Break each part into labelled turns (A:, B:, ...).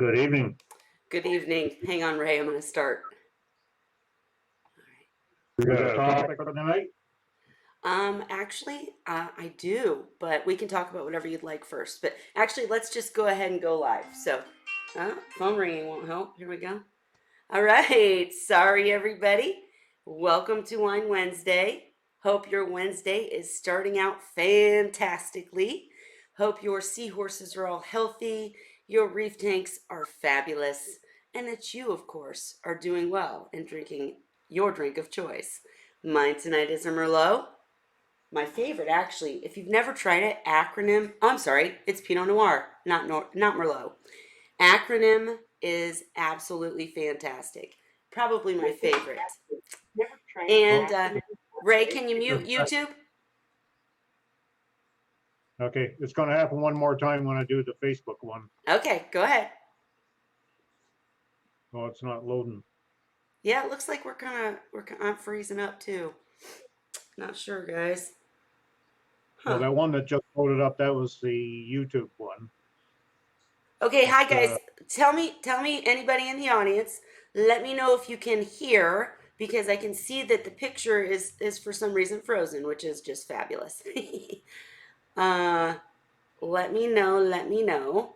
A: Good evening.
B: Good evening. Hang on, Ray. I'm going to start.
A: We got a topic for tonight?
B: Actually, I do, but we can talk about whatever you'd like first. But actually, let's just go ahead and go live. So, phone ringing won't help. Here we go. All right. Sorry, everybody. Welcome to Wine Wednesday. Hope your Wednesday is starting out fantastically. Hope your seahorses are all healthy, your reef tanks are fabulous, and that you, of course, are doing well and drinking your drink of choice. Mine tonight is a Merlot. My favorite, actually, if you've never tried it, I'm sorry, it's Pinot Noir, not Merlot. Acronym is absolutely fantastic. Probably my favorite. And Ray, can you mute YouTube?
A: Okay, it's going to happen one more time when I do the Facebook one.
B: Okay, go ahead.
A: Oh, it's not loading.
B: Yeah, it looks like I'm freezing up too. Not sure, guys.
A: Well, that one that just loaded up, that was the YouTube one.
B: Okay, hi guys. Tell me, anybody in the audience, let me know if you can hear, because I can see that the picture is for some reason frozen, which is just fabulous. Let me know.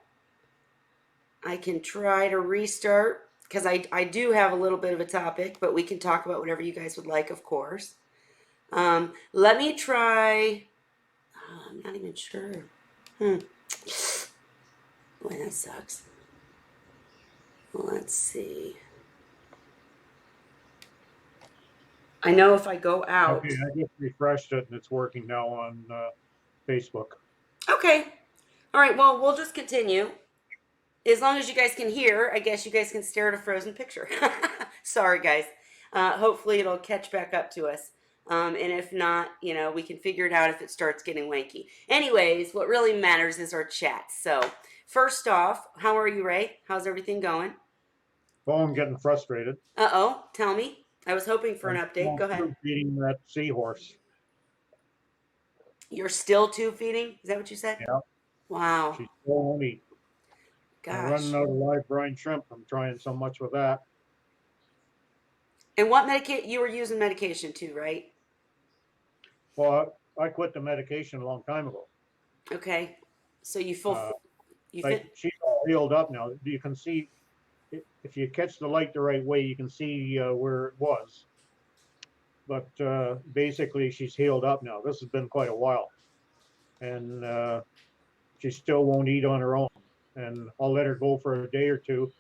B: I can try to restart, because I do have a little bit of a topic, but we can talk about whatever you guys would like, of course. Let me try. Oh, I'm not even sure. Boy, that sucks. Let's see. I know if I go out.
A: Okay, I just refreshed it and it's working now on Facebook.
B: Okay. All right. Well, we'll just continue. As long as you guys can hear, I guess you guys can stare at a frozen picture. Sorry, guys. Hopefully, it'll catch back up to us. And if not, we can figure it out if it starts getting wanky. Anyways, what really matters is our chat. So, first off, how are you, Ray? How's everything going?
A: Oh, I'm getting frustrated.
B: Uh-oh. Tell me. I was hoping for an
A: I'm
B: update. Go ahead.
A: feeding that seahorse.
B: You're still tube feeding? Is that what you said?
A: Yeah.
B: Wow.
A: She's still only. I'm
B: Gosh.
A: running out of live brine shrimp. I'm trying so much with that.
B: And what you were using medication too, right?
A: Well, I quit the medication a long time ago.
B: Okay. So you
A: Like she's all healed up now. You can see if you catch the light the right way, you can see where it was. But basically, she's healed up now. This has been quite a while, and she still won't eat on her own. And I'll let her go for a day or two,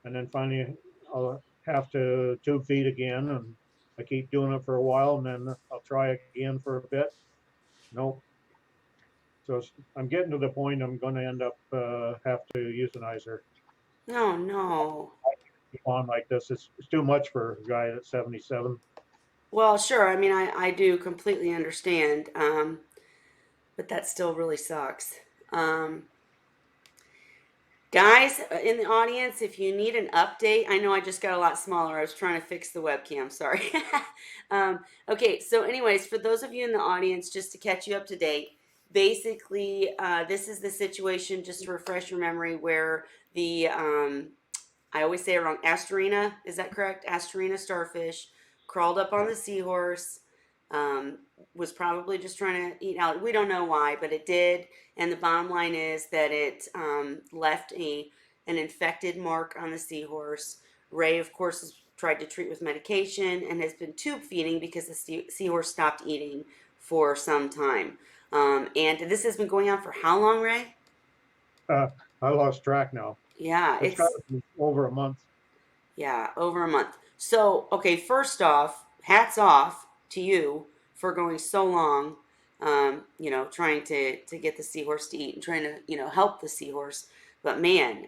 A: and then finally I'll have to tube feed again. And I keep doing it for a while, and then I'll try again for a bit. Nope. So I'm getting to the point I'm going to end up have to euthanize her.
B: Oh no.
A: Keep on like this. It's too much for a guy that's 77.
B: Well, sure. I mean, I do completely understand. But that still really sucks. Guys in the audience, if you need an update, I know I just got a lot smaller. I was trying to fix the webcam. Sorry. Okay. So, anyways, for those of you in the audience, just to catch you up to date, basically, this is the situation. Just to refresh your memory, where the I always say it wrong. Asterina, is that correct? Asterina starfish crawled up on the seahorse. Was probably just trying to eat out. We don't know why, but it did. And the bottom line is that it left an infected mark on the seahorse. Ray, of course, has tried to treat with medication and has been tube feeding because the seahorse stopped eating for some time. And this has been going on for how long, Ray?
A: I lost track now.
B: Yeah,
A: it's got to be over a month.
B: Yeah, over a month. So, okay, first off, hats off to you for going so long, trying to get the seahorse to eat and trying to, help the seahorse. But man,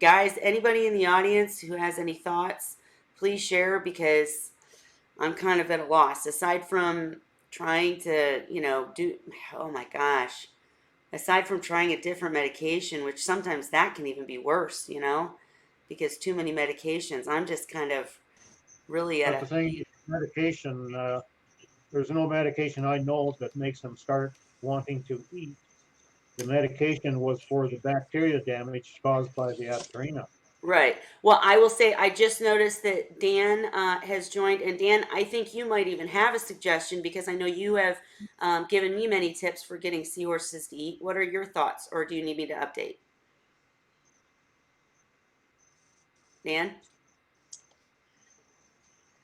B: guys, anybody in the audience who has any thoughts, please share, because I'm kind of at a loss. Aside from trying to, oh my gosh, aside from trying a different medication, which sometimes that can even be worse, because too many medications. I'm just kind of really
A: at the thing, medication. There's no medication I know that makes them start wanting to eat. The medication was for the bacteria damage caused by the Asterina.
B: Right. Well, I will say I just noticed that Dan has joined, and Dan, I think you might even have a suggestion because I know you have given me many tips for getting seahorses to eat. What are your thoughts, or do you need me to update? Dan,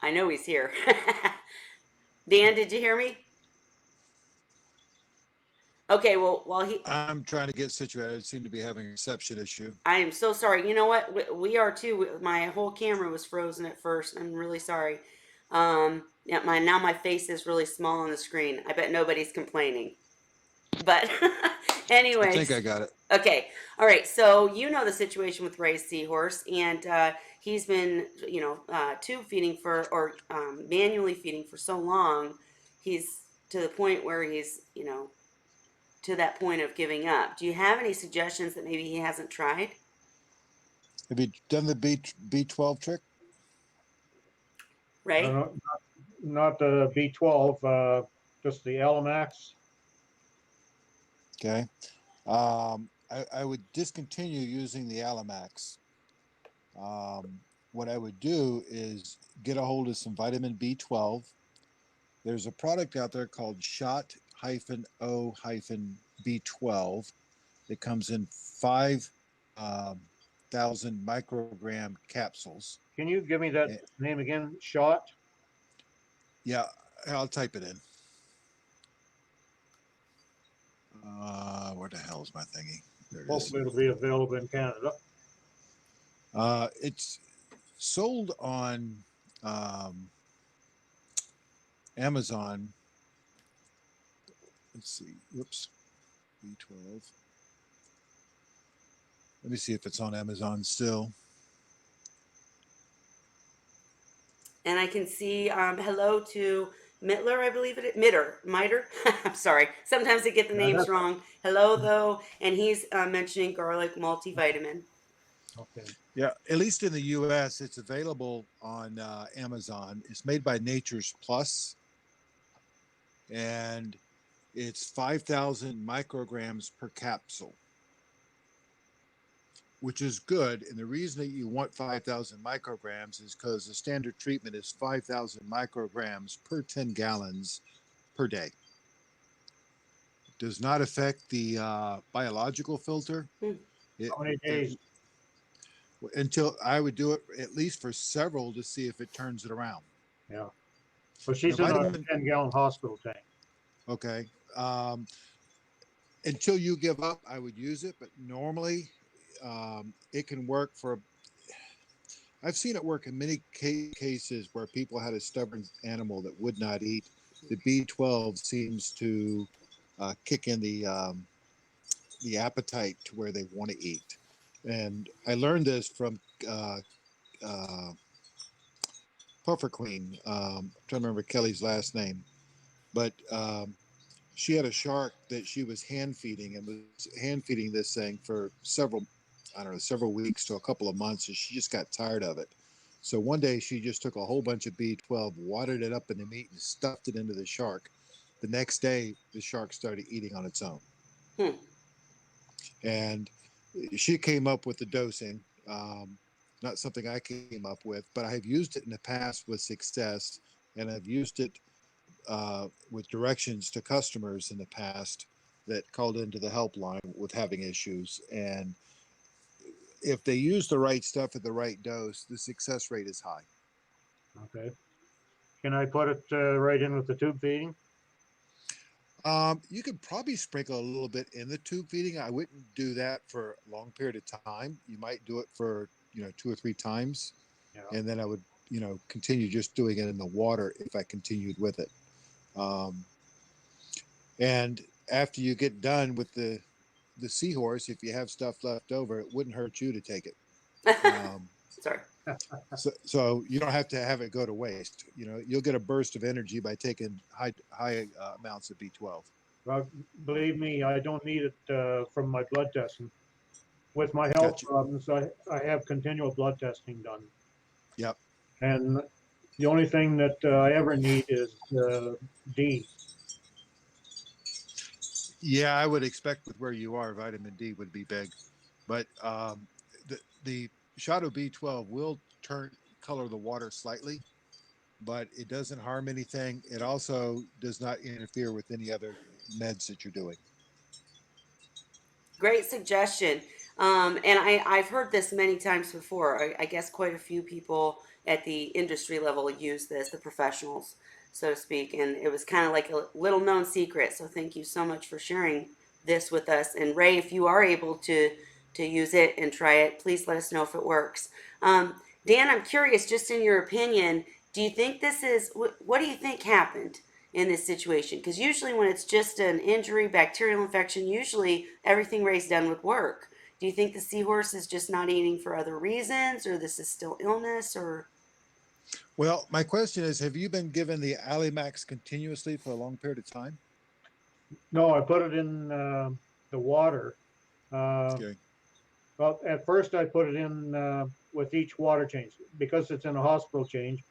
B: I know he's here. Dan, did you hear me? Okay. Well, while he,
C: I'm trying to get situated. I seem to be having a reception issue.
B: I am so sorry. You know what? We are too. My whole camera was frozen at first. I'm really sorry. Yeah, my face is really small on the screen. I bet nobody's complaining. But
C: I think I
B: anyways,
C: got it.
B: okay. All right. So you know the situation with Ray's seahorse, and he's been, tube feeding or manually feeding for so long. He's to the point where he's, to that point of giving up. Do you have any suggestions that maybe he hasn't tried?
C: Have you done the B12 trick?
B: Ray?
A: No, not the B12, just the Alamax.
C: Okay. I would discontinue using the Alamax. What I would do is get a hold of some vitamin B12. There's a product out there called Shot O B12 that comes in 5,000 microgram capsules.
A: Can you give me that
C: Eh,
A: name again? Shot?
C: Yeah, I'll type it in. Where the hell is my thingy? There it is.
A: Hopefully it'll be available in Canada.
C: It's sold on Amazon. Let's see. Whoops. B12. Let me see if it's on Amazon still.
B: And I can see hello to Mittler, I believe it is. Miter. I'm sorry. Sometimes I get the
A: Yeah,
B: names
A: that's
B: wrong. Hello, though. And he's mentioning garlic multivitamin.
A: okay.
C: Yeah, at least in the U.S., it's available on Amazon. It's made by Nature's Plus, and it's 5,000 micrograms per capsule, which is good. And the reason that you want 5,000 micrograms is because the standard treatment is 5,000 micrograms per 10 gallons per day. It does not affect the biological filter.
B: Hmm.
C: It,
A: How many
C: it
A: days?
C: until I would do it at least for several to see if it turns it around.
A: Yeah. Well,
C: Now,
A: she's in a
C: vitamin,
A: 10-gallon hospital tank.
C: okay. Until you give up, I would use it, but normally it can work for. I've seen it work in many cases where people had a stubborn animal that would not eat. The B12 seems to kick in the appetite to where they want to eat. And I learned this from uh, Puffer Queen. I'm trying to remember Kelly's last name, but she had a shark that she was hand feeding and was hand feeding this thing for several, I don't know, several weeks to a couple of months, and she just got tired of it. So one day she just took a whole bunch of B12, watered it up in the meat, and stuffed it into the shark. The next day, the shark started eating on its own.
B: Hmm.
C: And she came up with the dosing. Not something I came up with, but I have used it in the past with success, and I've used it with directions to customers in the past that called into the helpline with having issues. And if they use the right stuff at the right dose, the success rate is high.
A: Okay. Can I put it right in with the tube feeding?
C: You could probably sprinkle a little bit in the tube feeding. I wouldn't do that for a long period of time. You might do it for 2 or 3 times,
A: Yeah.
C: and then I would continue just doing it in the water if I continued with it. Um, and after you get done with the seahorse, if you have stuff left over, it wouldn't hurt you to take it. Um,
B: Sorry.
C: so you don't have to have it go to waste. You'll get a burst of energy by taking high amounts of B12.
A: Well, believe me, I don't need it from my blood testing. With my health
C: Gotcha.
A: problems, I have continual blood testing done.
C: Yep.
A: And the only thing that I ever need is D.
C: Yeah, I would expect with where you are, vitamin D would be big, but the shot of B12 will color the water slightly, but it doesn't harm anything. It also does not interfere with any other meds that you're doing.
B: Great suggestion. And I've heard this many times before. I guess quite a few people at the industry level use this, the professionals, so to speak. And it was kind of like a little known secret. So thank you so much for sharing this with us. And Ray, if you are able to use it and try it, please let us know if it works. Dan, I'm curious, just in your opinion, do you think this is what do you think happened in this situation? Because usually when it's just an injury, bacterial infection, usually everything Ray's done would work. Do you think the seahorse is just not eating for other reasons, or this is still illness, or?
C: Well, my question is, have you been given the Alimax continuously for a long period of time?
A: No, I put it in the water.
C: Okay.
A: Well, at first I put it in with each water change because it's in a hospital change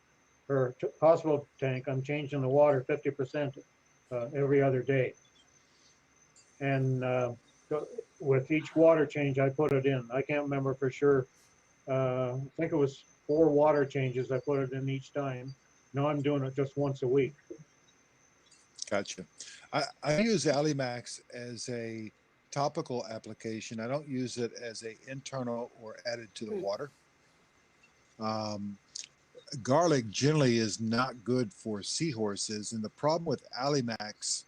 A: or hospital tank. I'm changing the water 50% every other day, and with each water change I put it in. I can't remember for sure. I think it was 4 water changes I put it in each time. Now I'm doing it just once a week.
C: Gotcha. I use Alimax as a topical application. I don't use it as a internal or added to the water. Um, Garlic generally is not good for seahorses, and the problem with Alimax,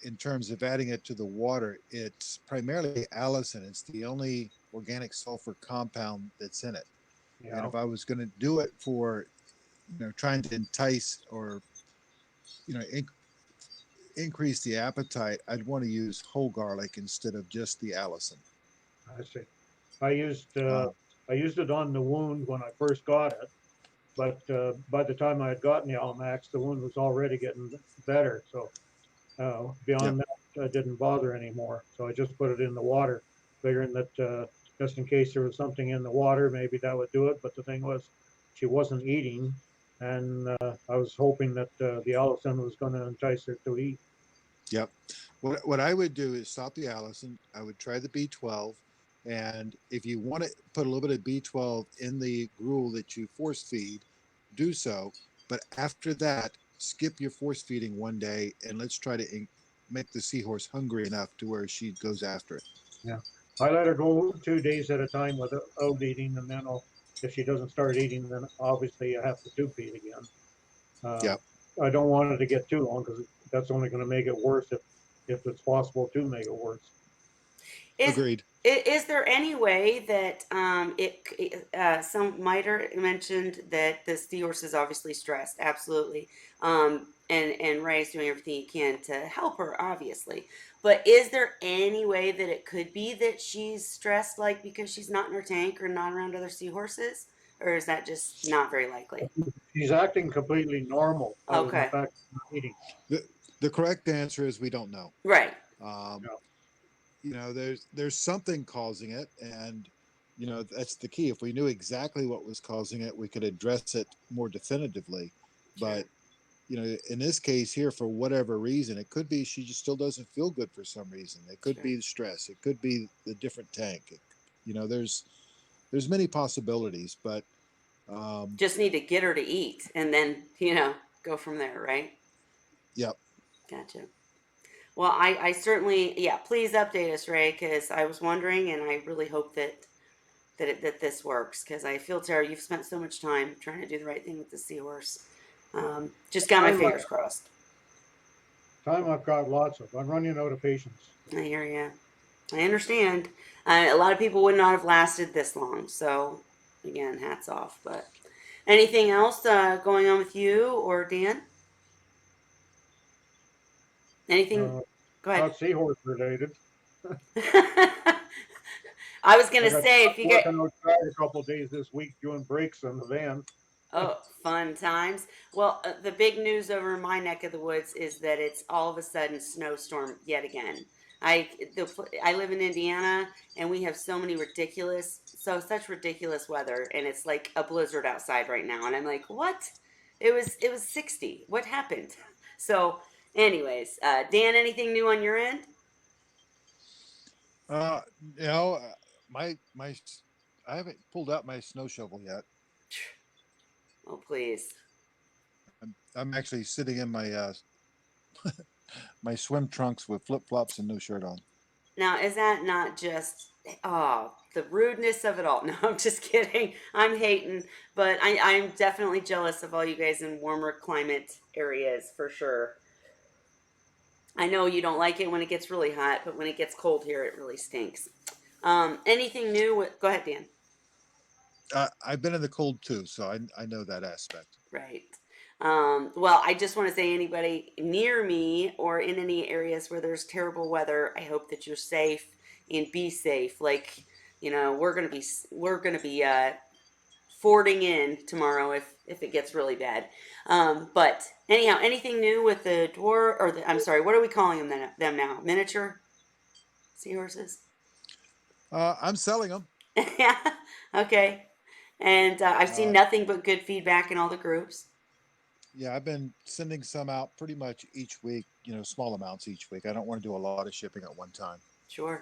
C: in terms of adding it to the water, it's primarily allicin. It's the only organic sulfur compound that's in it. And
A: Yeah,
C: if I was going to do it for, trying to entice or, you know, increase the appetite, I'd want to use whole garlic instead of just the allicin.
A: I see. I used uh,
C: Uh,
A: I used it on the wound when I first got it, but by the time I had gotten the Almax, the wound was already getting better. So
C: yep.
A: beyond that, I didn't bother anymore. So I just put it in the water, figuring that just in case there was something in the water, maybe that would do it. But the thing was, she wasn't eating, and I was hoping that the Allison was going to entice her to eat.
C: Yep. What I would do is stop the allicin. I would try the B12. And if you want to put a little bit of B12 in the gruel that you force feed, do so. But after that, skip your force feeding one day and let's try to make the seahorse hungry enough to where she goes after it.
A: Yeah, I let her go 2 days at a time without eating, and then if she doesn't start eating, then obviously I have to tube feed again. Uh,
C: Yep.
A: I don't want it to get too long because that's only going to make it worse if it's possible to make it worse.
B: Is
C: Agreed.
B: is there any way that some Miter mentioned that the seahorse is obviously stressed, absolutely, and Ray's doing everything he can to help her, obviously. But is there any way that it could be that she's stressed, like because she's not in her tank or not around other seahorses, or is that just not very likely?
A: She's acting completely normal, other than the
B: Okay,
A: fact she's not eating.
C: The, the correct answer is we don't know.
B: right,
C: Um,
A: Yeah,
C: there's something causing it, and that's the key. If we knew exactly what was causing it, we could address it more definitively.
B: sure,
C: But in this case here, for whatever reason, it could be she just still doesn't feel good for some reason. It could
B: sure.
C: be the stress. It could be the different tank. There's many possibilities, but um,
B: Just need to get her to eat, and then go from there, right?
C: yep.
B: Gotcha. Well, I certainly, yeah, please update us, Ray, because I was wondering, and I really hope that this works, because I feel terrible. You've spent so much time trying to do the right thing with the seahorse. Just got my
A: time,
B: fingers crossed.
A: I've got lots of. I'm running out of patience.
B: I hear you. I understand. A lot of people would not have lasted this long. So, again, hats off. But anything else going on with you or Dan? Anything?
A: Uh,
B: Go ahead.
A: Not seahorse related.
B: I was
A: I
B: gonna
A: got
B: say
A: stuck
B: if you get
A: working outside a couple of days this week doing brakes on the van.
B: oh, fun times. Well, the big news over in my neck of the woods is that it's all of a sudden snowstorm yet again. I live in Indiana and we have such ridiculous weather, and it's like a blizzard outside right now, and I'm like, what? It was 60. What happened? So, anyways, Dan, anything new on your end?
C: Uh, you know, my I haven't pulled out my snow shovel yet.
B: Oh, please.
C: I'm actually sitting in my my swim trunks with flip flops and no shirt on.
B: Now, is that not just, oh, the rudeness of it all? No, I'm just kidding. I'm hating, but I'm definitely jealous of all you guys in warmer climate areas for sure. I know you don't like it when it gets really hot, but when it gets cold here, it really stinks. Anything new? Go ahead, Dan.
C: I've been in the cold too, so I know that aspect.
B: Right. Well, I just want to say anybody near me or in any areas where there's terrible weather, I hope that you're safe and be safe. Like, we're gonna be fording in tomorrow if it gets really bad. But anyhow, anything new with the dwarf or I'm sorry, what are we calling them now? Miniature seahorses?
C: I'm selling them.
B: Yeah. Okay. And I've seen
C: Uh,
B: nothing but good feedback in all the groups.
C: yeah, I've been sending some out pretty much each week. Small amounts each week. I don't want to do a lot of shipping at one time.
B: Sure.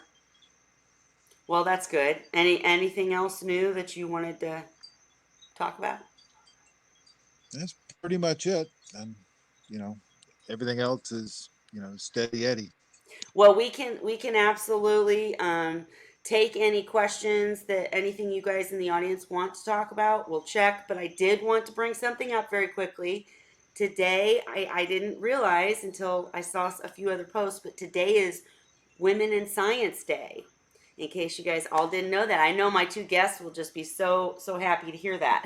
B: Well, that's good. Anything else new that you wanted to talk about?
C: That's pretty much it. And you know, everything else is steady Eddie.
B: Well, we can absolutely take any questions that anything you guys in the audience want to talk about. We'll check, but I did want to bring something up very quickly. Today, I didn't realize until I saw a few other posts, but today is Women in Science Day. In case you guys all didn't know that, I know my two guests will just be so happy to hear that.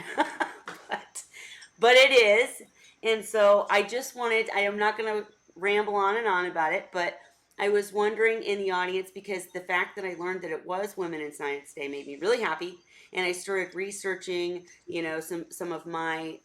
B: but it is, and so I just wanted. I am not going to ramble on and on about it, but I was wondering in the audience because the fact that I learned that it was Women in Science Day made me really happy, and I started researching, some of my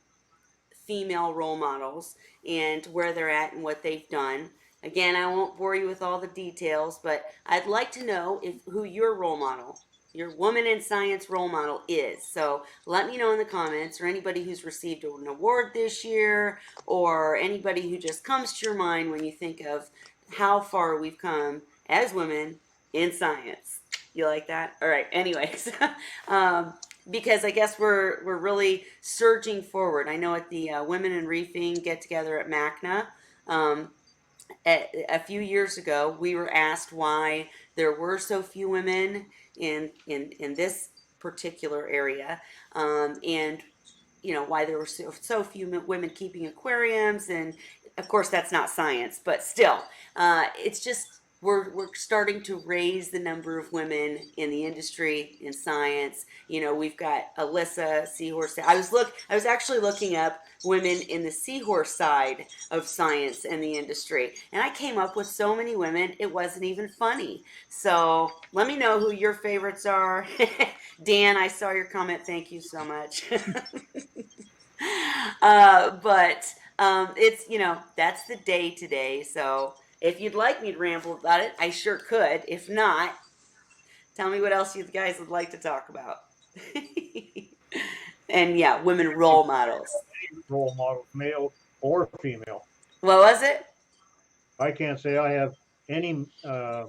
B: female role models and where they're at and what they've done. Again, I won't bore you with all the details, but I'd like to know if who your role model, your woman in science role model is. So let me know in the comments, or anybody who's received an award this year, or anybody who just comes to your mind when you think of how far we've come as women in science. You like that? All right. Anyways, because I guess we're really surging forward. I know at the Women in Reefing get together at MACNA, um, a few years ago, we were asked why there were so few women in this particular area, and why there were so few women keeping aquariums, and of course that's not science, but still, it's just we're starting to raise the number of women in the industry in science. We've got Alyssa Seahorse. I was actually looking up women in the seahorse side of science and the industry, and I came up with so many women it wasn't even funny. So let me know who your favorites are. Dan, I saw your comment. Thank you so much. But it's that's the day today. So if you'd like me to ramble about it, I sure could. If not, tell me what else you guys would like to talk about. And yeah, women role models.
A: Role models, male or female.
B: What was it?
A: I can't say I have any uh,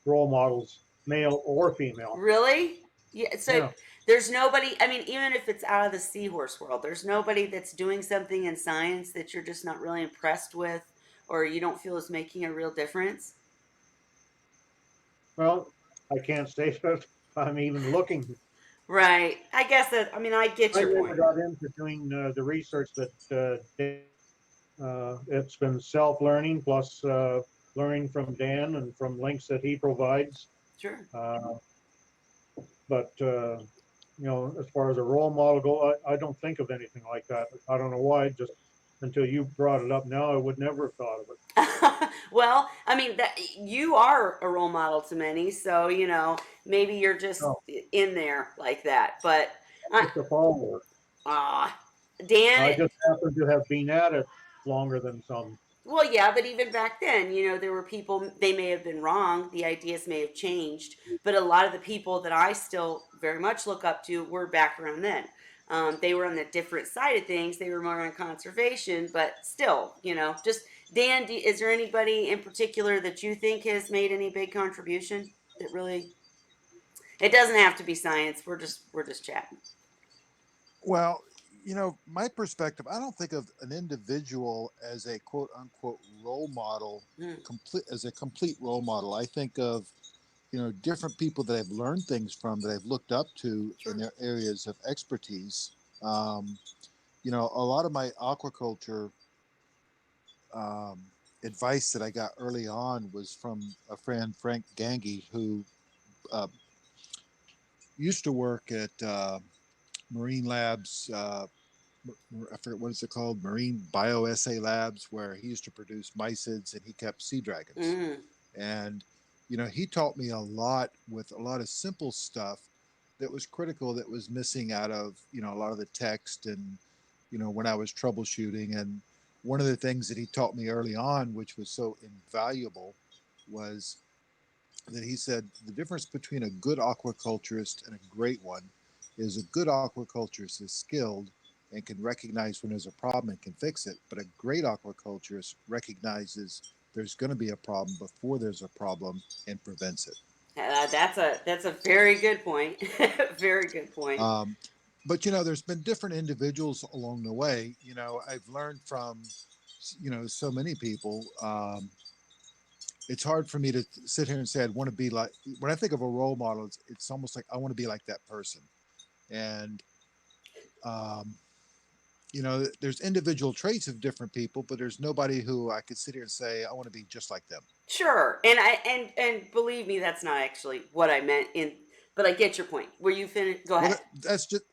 A: role models, male or female.
B: Really? Yeah. So
A: Yeah.
B: there's nobody. I mean, even if it's out of the seahorse world, there's nobody that's doing something in science that you're just not really impressed with, or you don't feel is making a real difference.
A: Well, I can't say that I'm even looking.
B: Right. I guess that. I mean, I get
A: I
B: your
A: never
B: point.
A: got into doing the research that it's been self-learning plus learning from Dan and from links that he provides.
B: Sure.
A: Uh, but as far as a role model go, I don't think of anything like that. I don't know why. Just until you brought it up now, I would never have thought of it.
B: Well, I mean that you are a role model to many, so maybe you're just
A: No,
B: in there like that. But I,
A: just a follower.
B: ah, Dan.
A: I just happen to have been at it longer than some.
B: Well, yeah, but even back then, there were people, they may have been wrong, the ideas may have changed, but a lot of the people that I still very much look up to were back around then. They were on the different side of things, they were more on conservation, but still, just Dan, is there anybody in particular that you think has made any big contribution that really It doesn't have to be science. We're just chatting.
C: Well, my perspective, I don't think of an individual as a quote unquote role model,
B: Mm,
C: as a complete role model. I think of, different people that I've learned things from, that I've looked up to in
B: sure.
C: their areas of expertise. Um, a lot of my aquaculture um, advice that I got early on was from a friend, Frank Gangi, who uh, used to work at Marine Labs. I forget what is it called, Marine Bioassay Labs, where he used to produce mysids and he kept sea dragons.
B: Mm,
C: And he taught me a lot with a lot of simple stuff that was critical, that was missing out of a lot of the text, and when I was troubleshooting. And one of the things that he taught me early on, which was so invaluable, was that he said the difference between a good aquaculturist and a great one is a good aquaculturist is skilled and can recognize when there's a problem and can fix it, but a great aquaculturist recognizes there's going to be a problem before there's a problem and prevents it.
B: that's a very good point. Very good point.
C: Um, but there's been different individuals along the way. I've learned from so many people. It's hard for me to sit here and say I'd want to be like. When I think of a role model, it's almost like I want to be like that person. And um, there's individual traits of different people, but there's nobody who I could sit here and say I want to be just like them.
B: Sure, and believe me, that's not actually what I meant in. But I get your point. Were you finished? Go
C: Well,
B: ahead.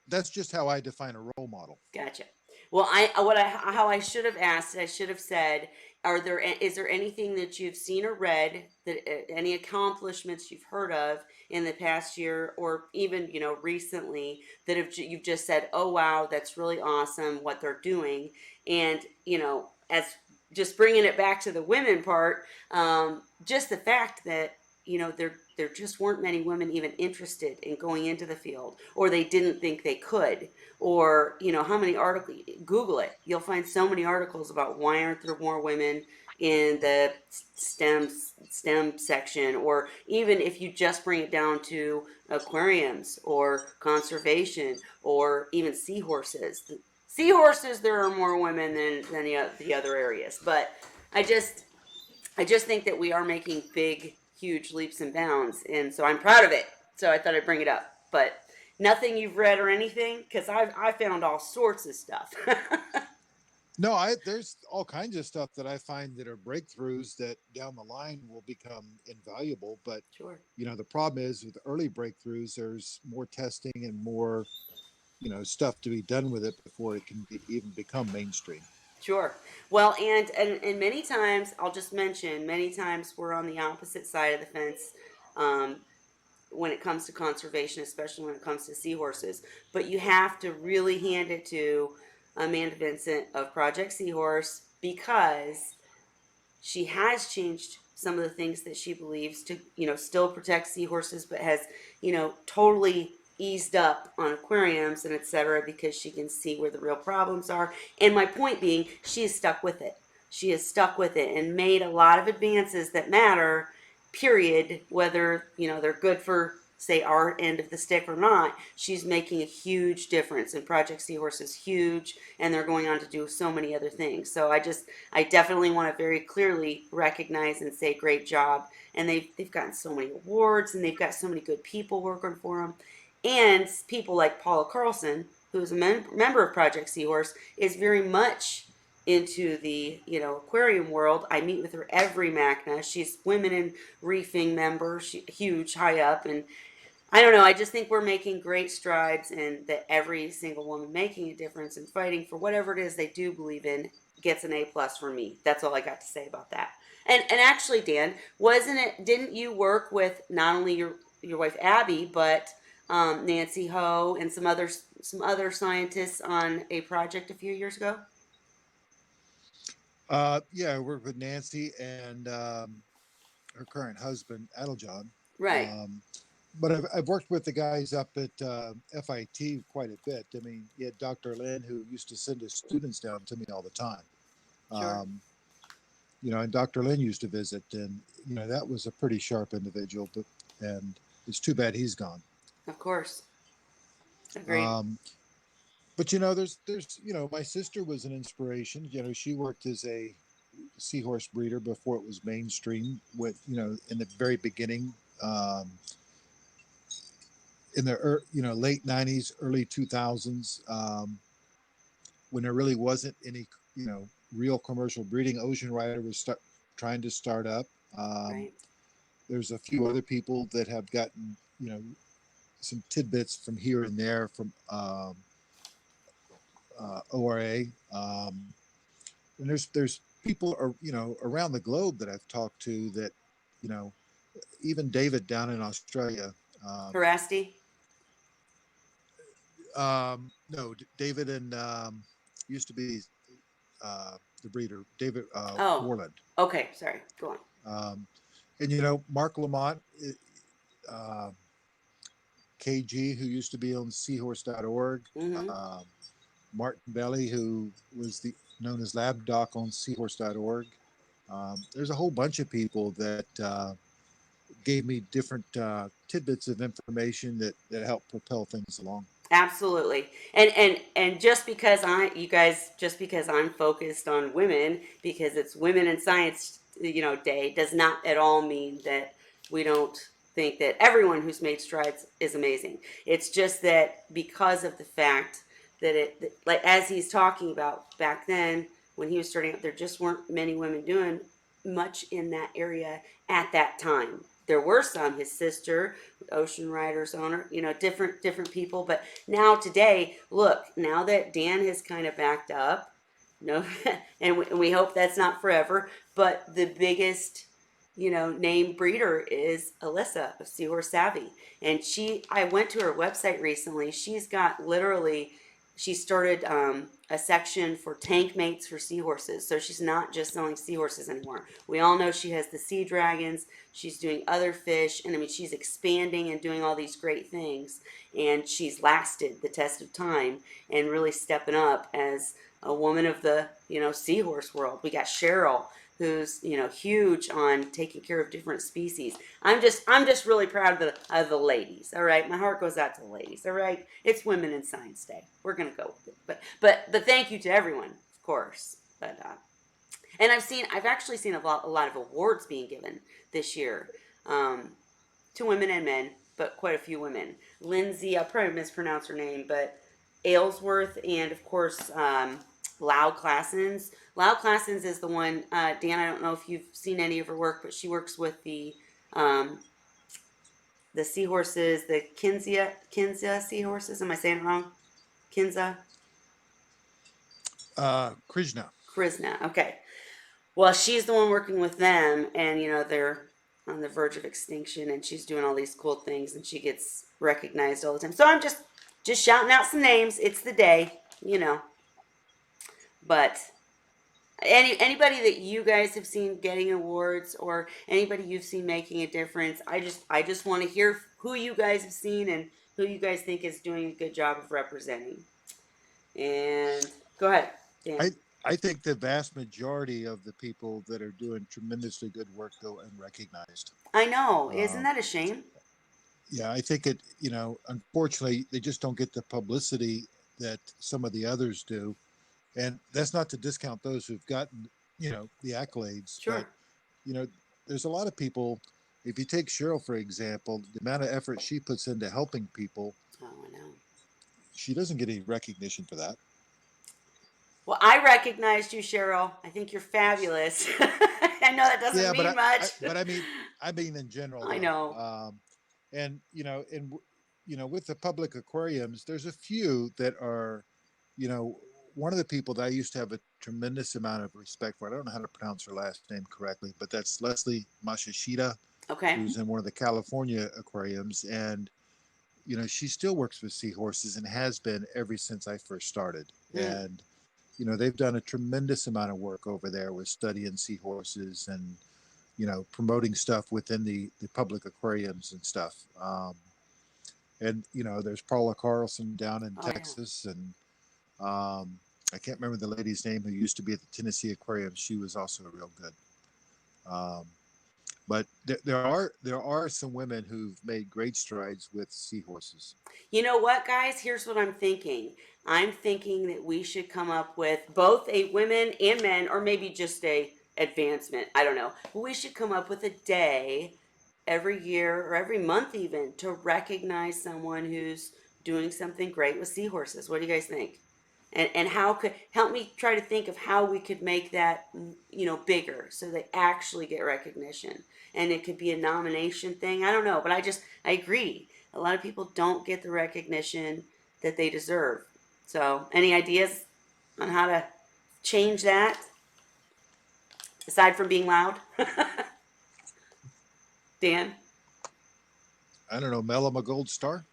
C: that's just how I define a role model.
B: Gotcha. Well, how I should have asked, I should have said, is there anything that you've seen or read that any accomplishments you've heard of in the past year or even recently that you've just said, oh wow, that's really awesome what they're doing, and as just bringing it back to the women part, just the fact that there just weren't many women even interested in going into the field, or they didn't think they could, or how many articles, google it, you'll find so many articles about why aren't there more women in the stem section, or even if you just bring it down to aquariums or conservation or even seahorses, there are more women than the other areas. But i just I just think that we are making big, huge leaps and bounds, and so I'm proud of it. So I thought I'd bring it up. But nothing you've read or anything, because I found all sorts of stuff.
C: No, there's all kinds of stuff that I find that are breakthroughs that down the line will become invaluable. But
B: Sure.
C: the problem is with early breakthroughs, there's more testing and more stuff to be done with it before it can even become mainstream.
B: Sure. Well, and many times I'll just mention, many times we're on the opposite side of the fence. Um, when it comes to conservation, especially when it comes to seahorses. But you have to really hand it to Amanda Vincent of Project Seahorse, because she has changed some of the things that she believes to, still protect seahorses, but has, totally eased up on aquariums and etc., because she can see where the real problems are. And my point being, she is stuck with it. She is stuck with it and made a lot of advances that matter, period, whether, they're good for say our end of the stick or not. She's making a huge difference, and Project Seahorse is huge, and they're going on to do so many other things. So I definitely want to very clearly recognize and say great job. And they've gotten so many awards, and they've got so many good people working for them. And people like Paula Carlson, who's a member of Project Seahorse, is very much into the aquarium world. I meet with her every MACNA. She's Women in Reefing member. She huge, high up, and I don't know. I just think we're making great strides, and that every single woman making a difference and fighting for whatever it is they do believe in gets an A+ for me. That's all I got to say about that. And actually, Dan, wasn't it? Didn't you work with not only your wife Abby, but Nancy Ho and some other scientists on a project a few years ago?
C: Yeah, I worked with Nancy and her current husband, Adeljohn.
B: Right.
C: Um, but I've worked with the guys up at FIT quite a bit. I mean, you had Dr. Lynn, who used to send his students down to me all the time.
B: Sure.
C: Um, and Dr. Lynn used to visit, and that was a pretty sharp individual. But and it's too bad he's gone.
B: Of course. Agreed.
C: Um, but there's my sister was an inspiration. She worked as a seahorse breeder before it was mainstream. With in the very beginning, um, in the late '90s, early 2000s, when there really wasn't any real commercial breeding. Ocean Rider was trying to start up. Um,
B: Right.
C: there's a few other people that have gotten some tidbits from here and there from ORA. And there's people around the globe that I've talked to that you know even David down in Australia. Um,
B: Harasti?
C: no, David and used to be the breeder, David
B: Oh,
C: Warland.
B: okay. Sorry. Go on.
C: Um, and Mark Lamont, uh, KG, who used to be on Seahorse.org.
B: Mm-hmm.
C: Um, Martin Belly, who was known as Lab Doc on Seahorse.org. There's a whole bunch of people that gave me different tidbits of information that helped propel things along.
B: Absolutely. And just because you guys, just because I'm focused on women, because it's Women in Science, day, does not at all mean that we don't think that everyone who's made strides is amazing. It's just that because of the fact that like as he's talking about back then when he was starting out, there just weren't many women doing much in that area at that time. There were some, his sister, Ocean Riders owner, different people, but now today, look, now that Dan has kind of backed up, no, and we hope that's not forever, but the biggest, name breeder is Alyssa of Seahorse Savvy. And I went to her website recently. She's got literally, she started a section for tank mates for seahorses. So she's not just selling seahorses anymore. We all know she has the sea dragons. She's doing other fish. And I mean, she's expanding and doing all these great things. And she's lasted the test of time and really stepping up as a woman of the, seahorse world. We got Cheryl, who's huge on taking care of different species. I'm just really proud of the ladies. All right, my heart goes out to the ladies. All right, it's Women in Science Day. We're gonna go with it. But thank you to everyone, of course. But and I've actually seen a lot of awards being given this year, um, to women and men, but quite a few women. Lindsay, I'll probably mispronounce her name, but Aylesworth, and of course, Lau Classens. Lau Classens is the one, Dan, I don't know if you've seen any of her work, but she works with um, the seahorses, the Kinza seahorses. Am I saying it wrong? Kinza?
C: Krishna.
B: Krishna. Okay. Well, she's the one working with them, and they're on the verge of extinction, and she's doing all these cool things, and she gets recognized all the time. So I'm just shouting out some names. It's the day. But anybody that you guys have seen getting awards, or anybody you've seen making a difference, I just want to hear who you guys have seen and who you guys think is doing a good job of representing. And go ahead, Dan.
C: I I think the vast majority of the people that are doing tremendously good work go unrecognized.
B: I know, isn't
C: Um,
B: that a shame?
C: yeah, I think unfortunately, they just don't get the publicity that some of the others do. And that's not to discount those who've gotten, the accolades, but,
B: Sure.
C: you know, there's a lot of people. If you take Cheryl, for example, the amount of effort she puts into helping people,
B: Oh, I know.
C: she doesn't get any recognition for that.
B: Well, I recognized you, Cheryl. I think you're fabulous. I know that doesn't
C: Yeah, but
B: mean much.
C: I mean in general
B: I
C: though.
B: know.
C: And with the public aquariums, there's a few that are, you know, one of the people that I used to have a tremendous amount of respect for. I don't know how to pronounce her last name correctly, but that's Leslie Mashishita,
B: Okay.
C: who's in one of the California aquariums, and she still works with seahorses and has been ever since I first started.
B: Mm.
C: And they've done a tremendous amount of work over there with studying seahorses and promoting stuff within the public aquariums and stuff. And there's Paula Carlson down in
B: Oh yeah.
C: Texas, and I can't remember the lady's name who used to be at the Tennessee Aquarium. She was also real good. Um, But there are some women who've made great strides with seahorses.
B: You know what, guys? Here's what I'm thinking. I'm thinking that we should come up with both a women and men, or maybe just a advancement. I don't know. But we should come up with a day every year or every month even to recognize someone who's doing something great with seahorses. What do you guys think? And how could help me try to think of how we could make that bigger so they actually get recognition, and it could be a nomination thing. I don't know, but I agree, a lot of people don't get the recognition that they deserve. So any ideas on how to change that aside from being loud? Dan?
C: I don't know, Mel, I'm a gold star.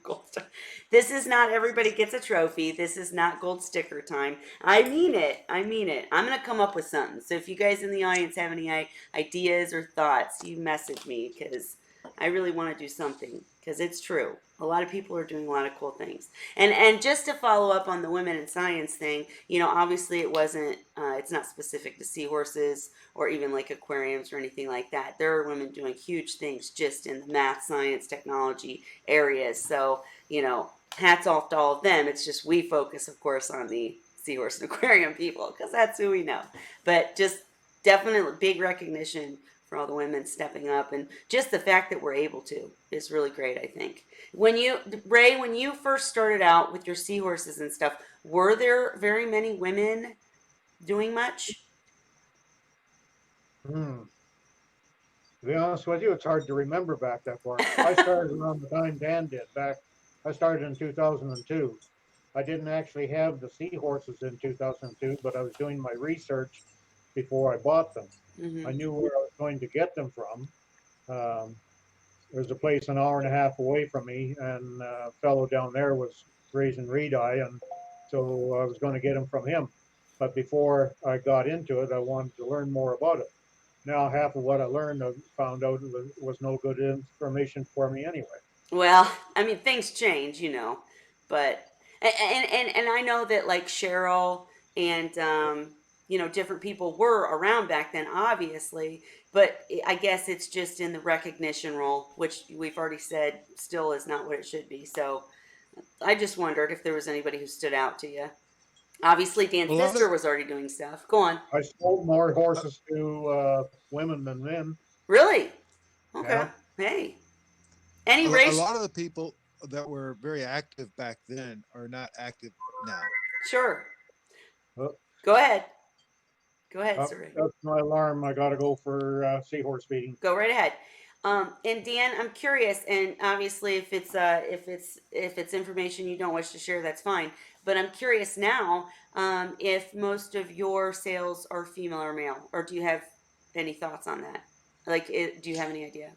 B: Gold star. This is not everybody gets a trophy. This is not gold sticker time. I mean it. I mean it. I'm going to come up with something. So if you guys in the audience have any ideas or thoughts, you message me because I really want to do something because it's true. A lot of people are doing a lot of cool things. And just to follow up on the women in science thing, obviously it's not specific to seahorses or even like aquariums or anything like that. There are women doing huge things just in the math, science, technology areas. So, hats off to all of them. It's just we focus, of course, on the seahorse and aquarium people because that's who we know. But just definitely big recognition for all the women stepping up, and just the fact that we're able to is really great, I think. When you first started out with your seahorses and stuff, were there very many women doing much?
A: Hmm. To be honest with you, it's hard to remember back that far. I started around the time Dan did. I started in 2002. I didn't actually have the seahorses in 2002, but I was doing my research before I bought them. I
B: Mm-hmm.
A: knew where I was going to get them from. Um, there's a place an hour and a half away from me, and a fellow down there was raising reed-eye, and so I was going to get them from him. But before I got into it, I wanted to learn more about it. Now half of what I learned, I found out was no good information for me anyway.
B: Well, I mean, things change, but and I know that like Cheryl and different people were around back then, obviously, but I guess it's just in the recognition role, which we've already said still is not what it should be. So I just wondered if there was anybody who stood out to you. Obviously, Dan's
C: A lot of
B: sister was already doing stuff. Go on.
A: I sold more horses to women than men.
B: Really? Okay.
A: Yeah.
B: Hey. Any
C: a
B: race?
C: lot of the people that were very active back then are not active now.
B: Sure.
A: Oh,
B: Go ahead. Go ahead,
A: oh,
B: sir.
A: that's my alarm. I got to go for seahorse feeding.
B: Go right ahead. And Dan, I'm curious, and obviously, if it's information you don't wish to share, that's fine. But I'm curious now, if most of your sales are female or male, or do you have any thoughts on that? Like, do you have any idea?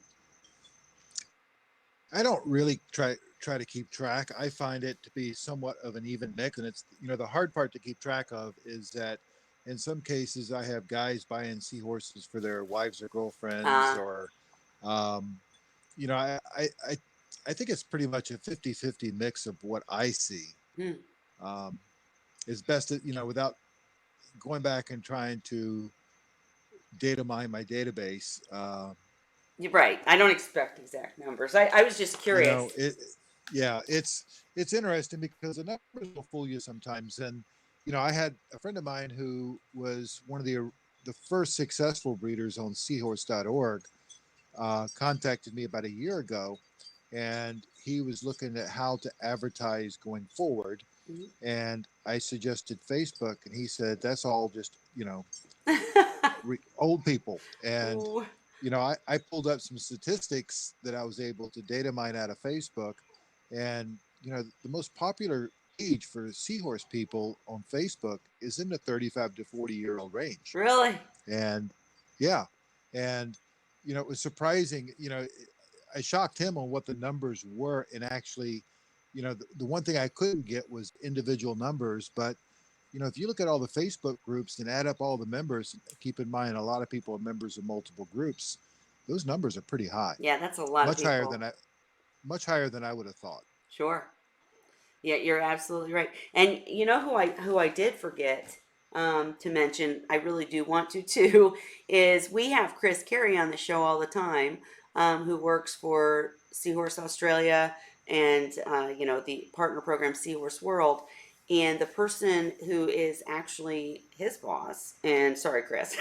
C: I don't really try to keep track. I find it to be somewhat of an even mix, and it's the hard part to keep track of is that in some cases I have guys buying seahorses for their wives or girlfriends,
B: Uh,
C: or um, you know I, I I I think it's pretty much a 50-50 mix of what I see.
B: hmm,
C: Um, is best that without going back and trying to data mine my database.
B: you're right. I don't expect exact numbers. I was just
C: You
B: curious.
C: know it Yeah, it's interesting because the numbers will fool you sometimes. And I had a friend of mine who was one of the first successful breeders on seahorse.org, contacted me about a year ago, and he was looking at how to advertise going forward. And I suggested Facebook, and he said that's all just old people. And
B: Ooh,
C: I pulled up some statistics that I was able to data mine out of Facebook, and the most popular age for seahorse people on Facebook is in the 35 to 40-year-old range.
B: really?
C: And yeah, and it was surprising. I shocked him on what the numbers were, and actually, the one thing I couldn't get was individual numbers, but if you look at all the Facebook groups and add up all the members, keep in mind a lot of people are members of multiple groups. Those numbers are pretty high,
B: Yeah, that's a lot of
C: much higher
B: people.
C: than much higher than I would have thought.
B: Sure. Yeah, you're absolutely right. And you know who I did forget? to mention, I really do want to too, is we have Chris Carey on the show all the time, who works for Seahorse Australia and the partner program Seahorse World. And the person who is actually his boss, and sorry, Chris,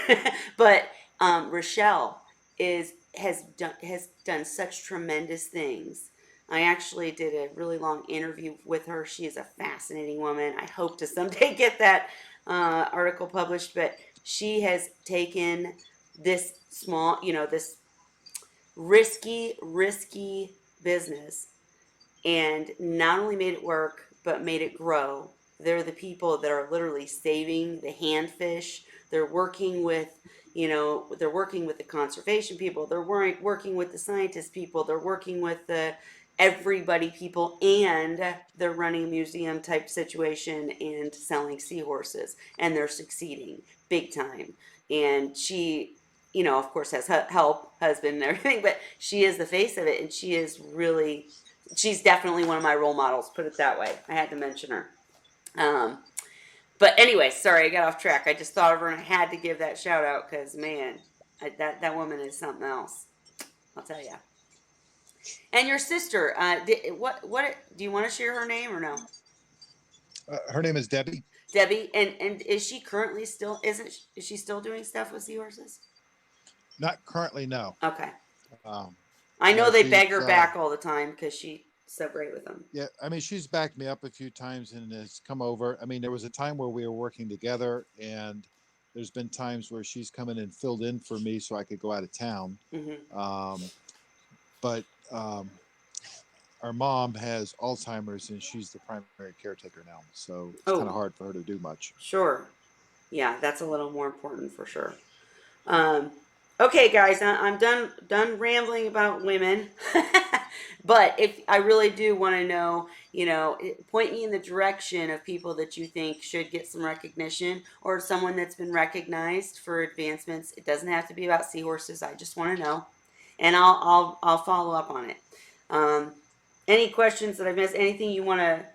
B: but Rochelle has done such tremendous things. I actually did a really long interview with her. She is a fascinating woman. I hope to someday get that article published, but she has taken this small, this risky business and not only made it work, but made it grow. They're the people that are literally saving the handfish. They're working with, they're working with the conservation people. They're working with the scientist people. They're working with the everybody people, and they're running a museum type situation and selling seahorses, and they're succeeding big time. And she, of course, has help, husband, and everything, but she is the face of it, and she's definitely one of my role models, put it that way. I had to mention her. Um, but anyway, sorry, I got off track. I just thought of her and I had to give that shout out because, man, that woman is something else. I'll tell you. And your sister, what do you want to share her name or no?
C: Her name is Debbie.
B: Debbie, and is she currently still is she still doing stuff with seahorses?
C: Not currently, no.
B: Okay.
C: Um,
B: I know
C: no,
B: they beg
C: she's
B: her back all the time because she's so great with them.
C: yeah. I mean, she's backed me up a few times and has come over. I mean, there was a time where we were working together, and there's been times where she's come in and filled in for me so I could go out of town.
B: Hmm.
C: Um, but our mom has Alzheimer's, and she's the primary caretaker now, so it's kind of
B: Oh,
C: hard for her to do much.
B: sure. Yeah, that's a little more important for sure. Um, okay, guys, I'm done rambling about women. But if I really do want to know, point me in the direction of people that you think should get some recognition, or someone that's been recognized for advancements. It doesn't have to be about seahorses. I just want to know, and I'll follow up on it. Um, any questions that I missed? Anything you want to?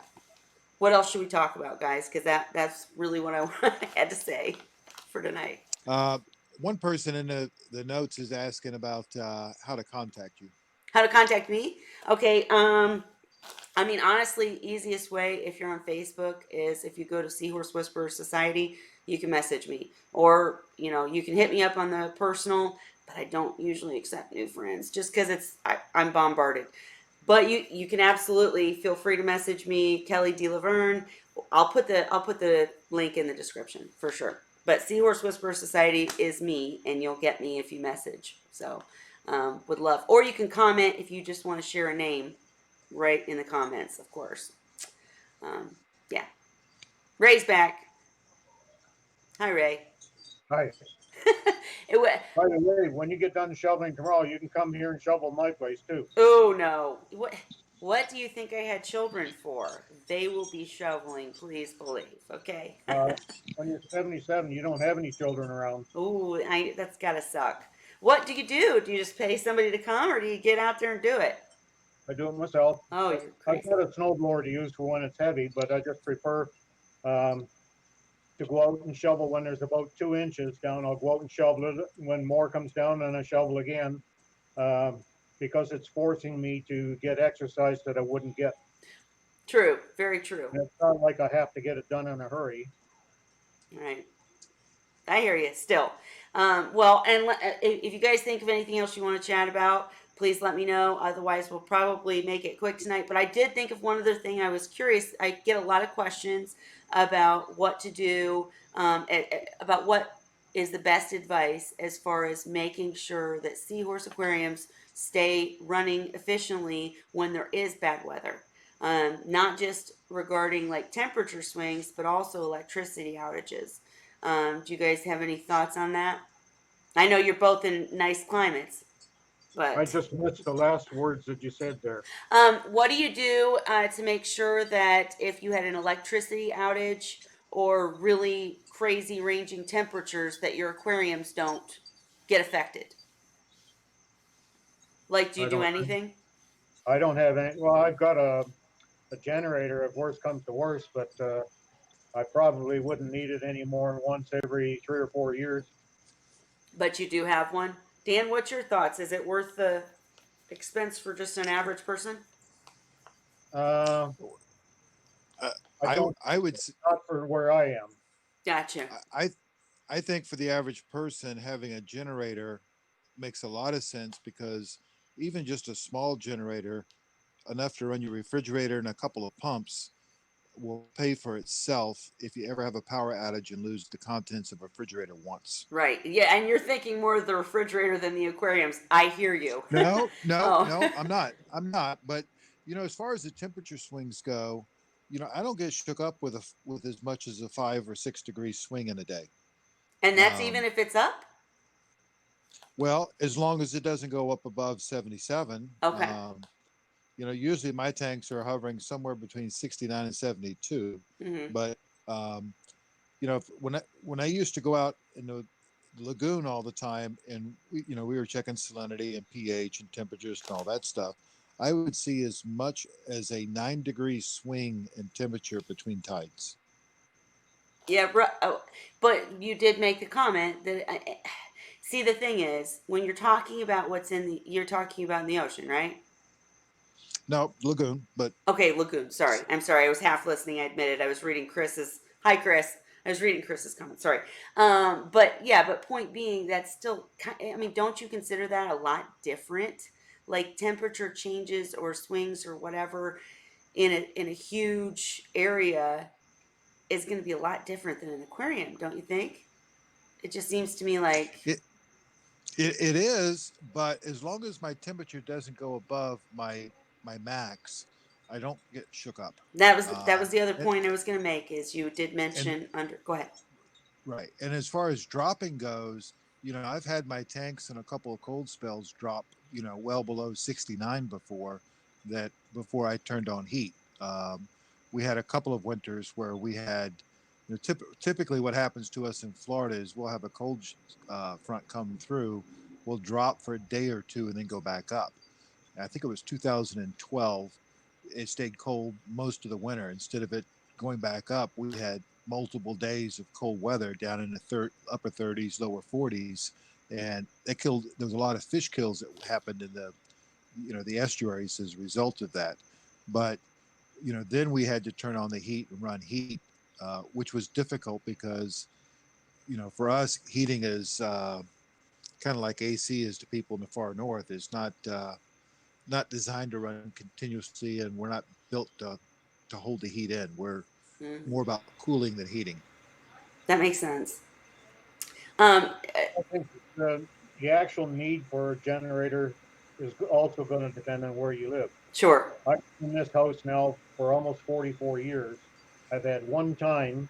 B: What else should we talk about, guys? Because that's really what I had to say for tonight.
C: Uh, One person in the notes is asking about how to contact you.
B: How to contact me? Okay. I mean, honestly, easiest way if you're on Facebook is if you go to Seahorse Whisperer Society, you can message me, or you can hit me up on the personal. But I don't usually accept new friends just because I'm bombarded. But you can absolutely feel free to message me, Kelly D Laverne. I'll put the link in the description for sure. But Seahorse Whisperer Society is me, and you'll get me if you message. So would love, or you can comment if you just want to share a name, right in the comments, of course. Um, yeah, Ray's back. Hi, Ray.
A: Hi.
B: it wa
A: By the way, when you get done shoveling tomorrow, you can come here and shovel my place too.
B: Oh no. What do you think I had children for? They will be shoveling, please believe. Okay.
A: Uh, when you're 77, you don't have any children around.
B: Oh, that's gotta suck. What do you do? Do you just pay somebody to come, or do you get out there and do it?
A: I do it myself.
B: Oh, you're
A: I've
B: crazy.
A: got a snowblower to use for when it's heavy, but I just prefer um, to go out and shovel when there's about 2 inches down. I'll go out and shovel it. When more comes down, then I shovel again, um, because it's forcing me to get exercise that I wouldn't get.
B: True. Very true.
A: And it's not like I have to get it done in a hurry.
B: All right. I hear you still. Well, and if you guys think of anything else you want to chat about, please let me know. Otherwise, we'll probably make it quick tonight. But I did think of one other thing. I was curious. I get a lot of questions about what to do, about what is the best advice as far as making sure that seahorse aquariums stay running efficiently when there is bad weather. Not just regarding like temperature swings, but also electricity outages. Do you guys have any thoughts on that? I know you're both in nice climates,
A: I
B: but
A: just missed the last words that you said there.
B: what do you do to make sure that if you had an electricity outage or really crazy ranging temperatures, that your aquariums don't get affected? Like, do you
A: I
B: do
A: don't.
B: anything?
A: I don't have any. Well, I've got a generator if worse comes to worse, but I probably wouldn't need it any more than once every 3 or 4 years.
B: But you do have one. Dan, what's your thoughts? Is it worth the expense for just an average person?
A: Uh,
C: Uh,
A: I don't,
C: I would s-
A: not for where I am.
B: Gotcha.
C: I I think for the average person, having a generator makes a lot of sense because even just a small generator, enough to run your refrigerator and a couple of pumps, will pay for itself if you ever have a power outage and lose the contents of a refrigerator once.
B: Right. Yeah, and you're thinking more of the refrigerator than the aquariums. I hear you.
C: No, no,
B: Oh.
C: no, I'm not. I'm not. But as far as the temperature swings go, I don't get shook up with as much as a 5 or 6 degree swing in a day.
B: And that's even
C: Um,
B: if it's up?
C: well, as long as it doesn't go up above 77.
B: Okay.
C: Usually my tanks are hovering somewhere between 69 and 72.
B: Hmm.
C: But um, when I used to go out in the lagoon all the time, and we were checking salinity and pH and temperatures and all that stuff, I would see as much as a 9 degree swing in temperature between tides.
B: Yeah, oh, but you did make the comment that see, the thing is, when you're talking about you're talking about in the ocean, right?
C: No, lagoon, but
B: Okay, lagoon. Sorry, I'm sorry. I was half listening. I admit it. I was reading Chris's. Hi, Chris. I was reading Chris's comment. Sorry. But yeah, but point being, that's still. I mean, don't you consider that a lot different? Like temperature changes or swings or whatever in a huge area is going to be a lot different than an aquarium, don't you think? It just seems to me like
C: it, it is. But as long as my temperature doesn't go above my max, I don't get shook up.
B: that was the other
C: And,
B: point I was going to make is you did
C: and
B: mention under. Go ahead.
C: Right. And as far as dropping goes, I've had my tanks in a couple of cold spells drop, well below 69 before I turned on heat. We had a couple of winters where we had, typically what happens to us in Florida is we'll have a cold front come through, we'll drop for a day or two and then go back up. And I think it was 2012. It stayed cold most of the winter. Instead of it going back up, we had multiple days of cold weather down in the upper 30s, lower 40s, and that killed. There was a lot of fish kills that happened in the estuaries as a result of that. But then we had to turn on the heat and run heat, which was difficult because for us heating is kind of like AC is to people in the far north. It's not designed to run continuously, and we're not built to hold the heat in. We're
B: Mm,
C: more about cooling than heating.
B: that makes sense. Um,
A: I think the actual need for a generator is also going to depend on where you live.
B: sure.
A: I've been in this house now for almost 44 years. I've had one time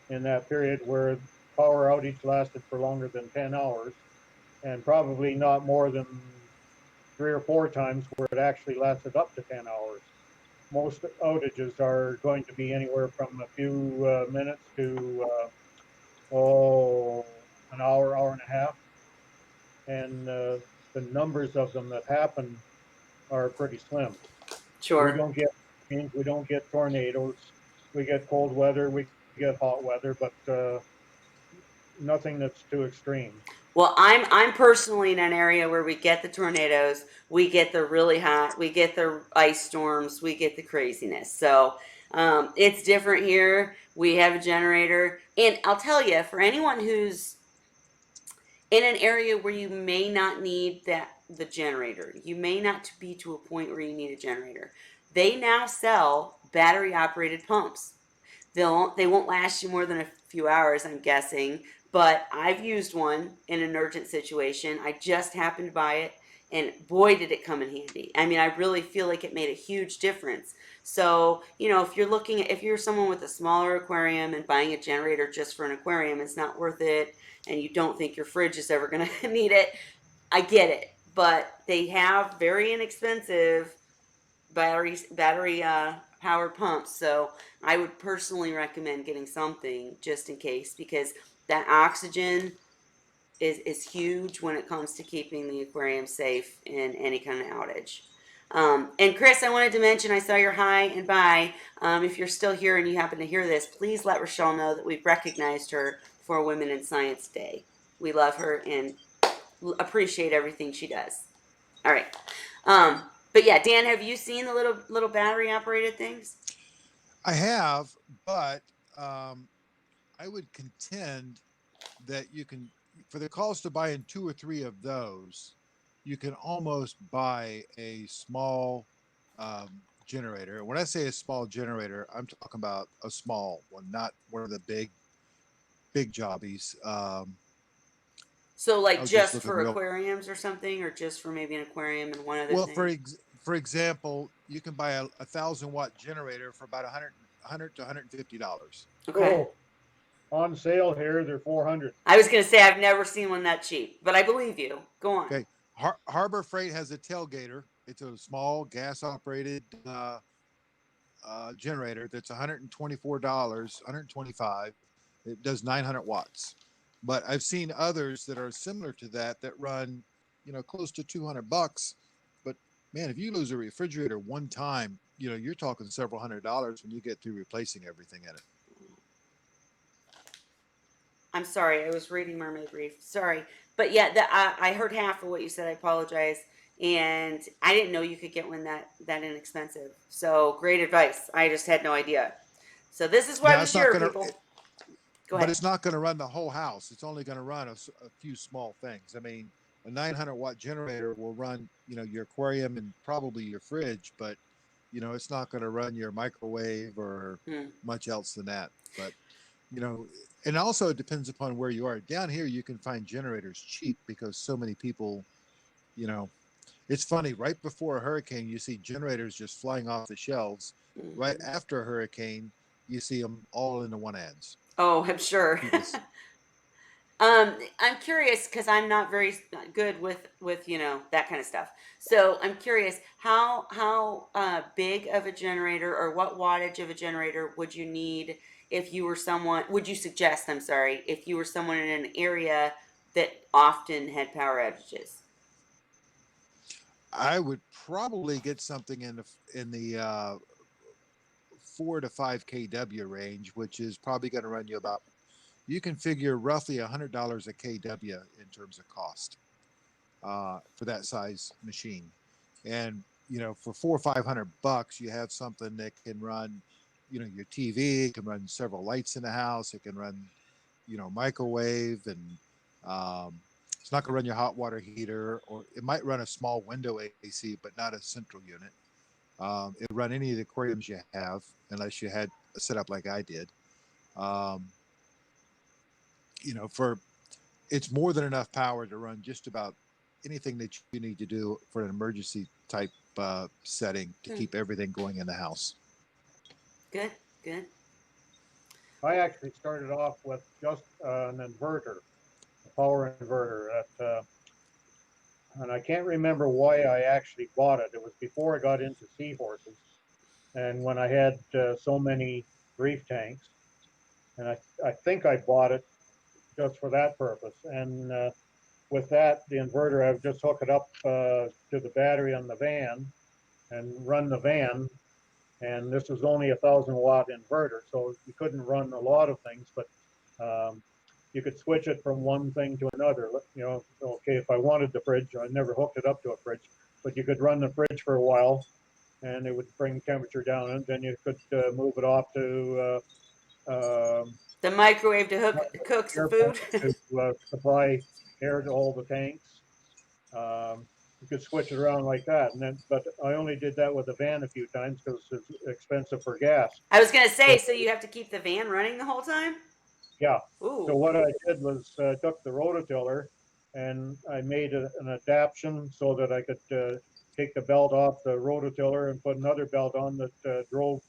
A: in that period where power outage lasted for longer than 10 hours, and probably not more than 3 or 4 times where it actually lasted up to 10 hours. Most outages are going to be anywhere from a few minutes to, an hour, hour and a half. And the numbers of them that happen are pretty slim. We
B: Sure.
A: don't get rains, we don't get tornadoes, we get cold weather, we get hot weather, but nothing that's too extreme.
B: Well, I'm personally in an area where we get the tornadoes, we get the really hot, we get the ice storms, we get the craziness. So it's different here. We have a generator, and I'll tell you, for anyone who's in an area where you may not need the generator, you may not be to a point where you need a generator. They now sell battery operated pumps. They won't last you more than a few hours, I'm guessing. But I've used one in an urgent situation. I just happened to buy it, and boy, did it come in handy. I mean, I really feel like it made a huge difference. So, if you're someone with a smaller aquarium and buying a generator just for an aquarium, it's not worth it, and you don't think your fridge is ever going to need it. I get it, but they have very inexpensive battery powered pumps. So I would personally recommend getting something just in case, because that oxygen is huge when it comes to keeping the aquarium safe in any kind of outage. And Chris, I wanted to mention I saw your hi and bye. If you're still here and you happen to hear this, please let Rochelle know that we've recognized her for Women in Science Day. We love her and appreciate everything she does. All right. But yeah, Dan, have you seen the little battery operated things?
C: I have, but um, I would contend that you can, for the cost of buying two or three of those, you can almost buy a small generator. When I say a small generator, I'm talking about a small one, not one of the big jobbies.
B: So
C: I
B: like
C: was just
B: just
C: looking
B: for
C: real
B: aquariums or something, or just for maybe an aquarium and one other
C: well.
B: thing?
C: For example, you can buy a 1,000 watt generator for about 100 to $150.
B: Okay.
A: Oh, on sale here, they're 400.
B: I was gonna say I've never seen one that cheap, but I believe you. Go on.
C: Okay, Harbor Freight has a tailgater. It's a small gas operated generator that's $124, 125. It does 900 watts. But I've seen others that are similar to that that run, close to $200. But man, if you lose a refrigerator one time, you're talking several $100s when you get through replacing everything in it.
B: I'm sorry, I was reading Mermaid Reef. Sorry, but yeah, I heard half of what you said. I apologize, and I didn't know you could get one that inexpensive. So great advice. I just had no idea. So this is why
C: Now
B: we
C: it's not
B: share,
C: going to,
B: people. Go
C: but
B: ahead.
C: it's not going to run the whole house. It's only going to run a few small things. I mean, a 900 watt generator will run, your aquarium and probably your fridge, but it's not going to run your microwave or
B: Hmm.
C: much else than that. But you know, and also it depends upon where you are. Down here, you can find generators cheap because so many people, you know, it's funny. Right before a hurricane, you see generators just flying off the shelves. Right
B: Hmm.
C: after a hurricane, you see them all in the one ads.
B: Oh, I'm sure.
C: People,
B: I'm curious because I'm not very good with that kind of stuff. So I'm curious how big of a generator or what wattage of a generator would you need if you were someone? Would you suggest? I'm sorry, if you were someone in an area that often had power outages.
C: I would probably get something in the 4 to 5 kW range, which is probably going to run you about. You can figure roughly $100 a kW in terms of cost for that size machine, and for 400 or 500 bucks, you have something that can run, your TV. It can run several lights in the house. It can run, microwave, and it's not going to run your hot water heater, or it might run a small window AC, but not a central unit. It run any of the aquariums you have, unless you had a setup like I did. Um, for it's more than enough power to run just about anything that you need to do for an emergency type setting to
B: Hmm.
C: keep everything going in the house.
B: Good, good.
A: I actually started off with just an inverter, a power inverter and I can't remember why I actually bought it. It was before I got into seahorses, and when I had so many reef tanks, and I think I bought it just for that purpose. And with that, the inverter, I would just hook it up to the battery on the van and run the van. And this was only 1,000 watt inverter, so you couldn't run a lot of things, but um, you could switch it from one thing to another. Okay, if I wanted the fridge, I never hooked it up to a fridge, but you could run the fridge for a while, and it would bring temperature down, and then you could move it off to
B: The microwave to cook some
A: air
B: food.
A: pump to supply air to all the tanks. You could switch it around like that, but I only did that with the van a few times because it's expensive for gas.
B: I was gonna say,
A: So
B: so you have to keep the van running the whole time.
A: yeah, so
B: Ooh,
A: what I did was took the rototiller and I made an adaptation so that I could take the belt off the rototiller and put another belt on that drove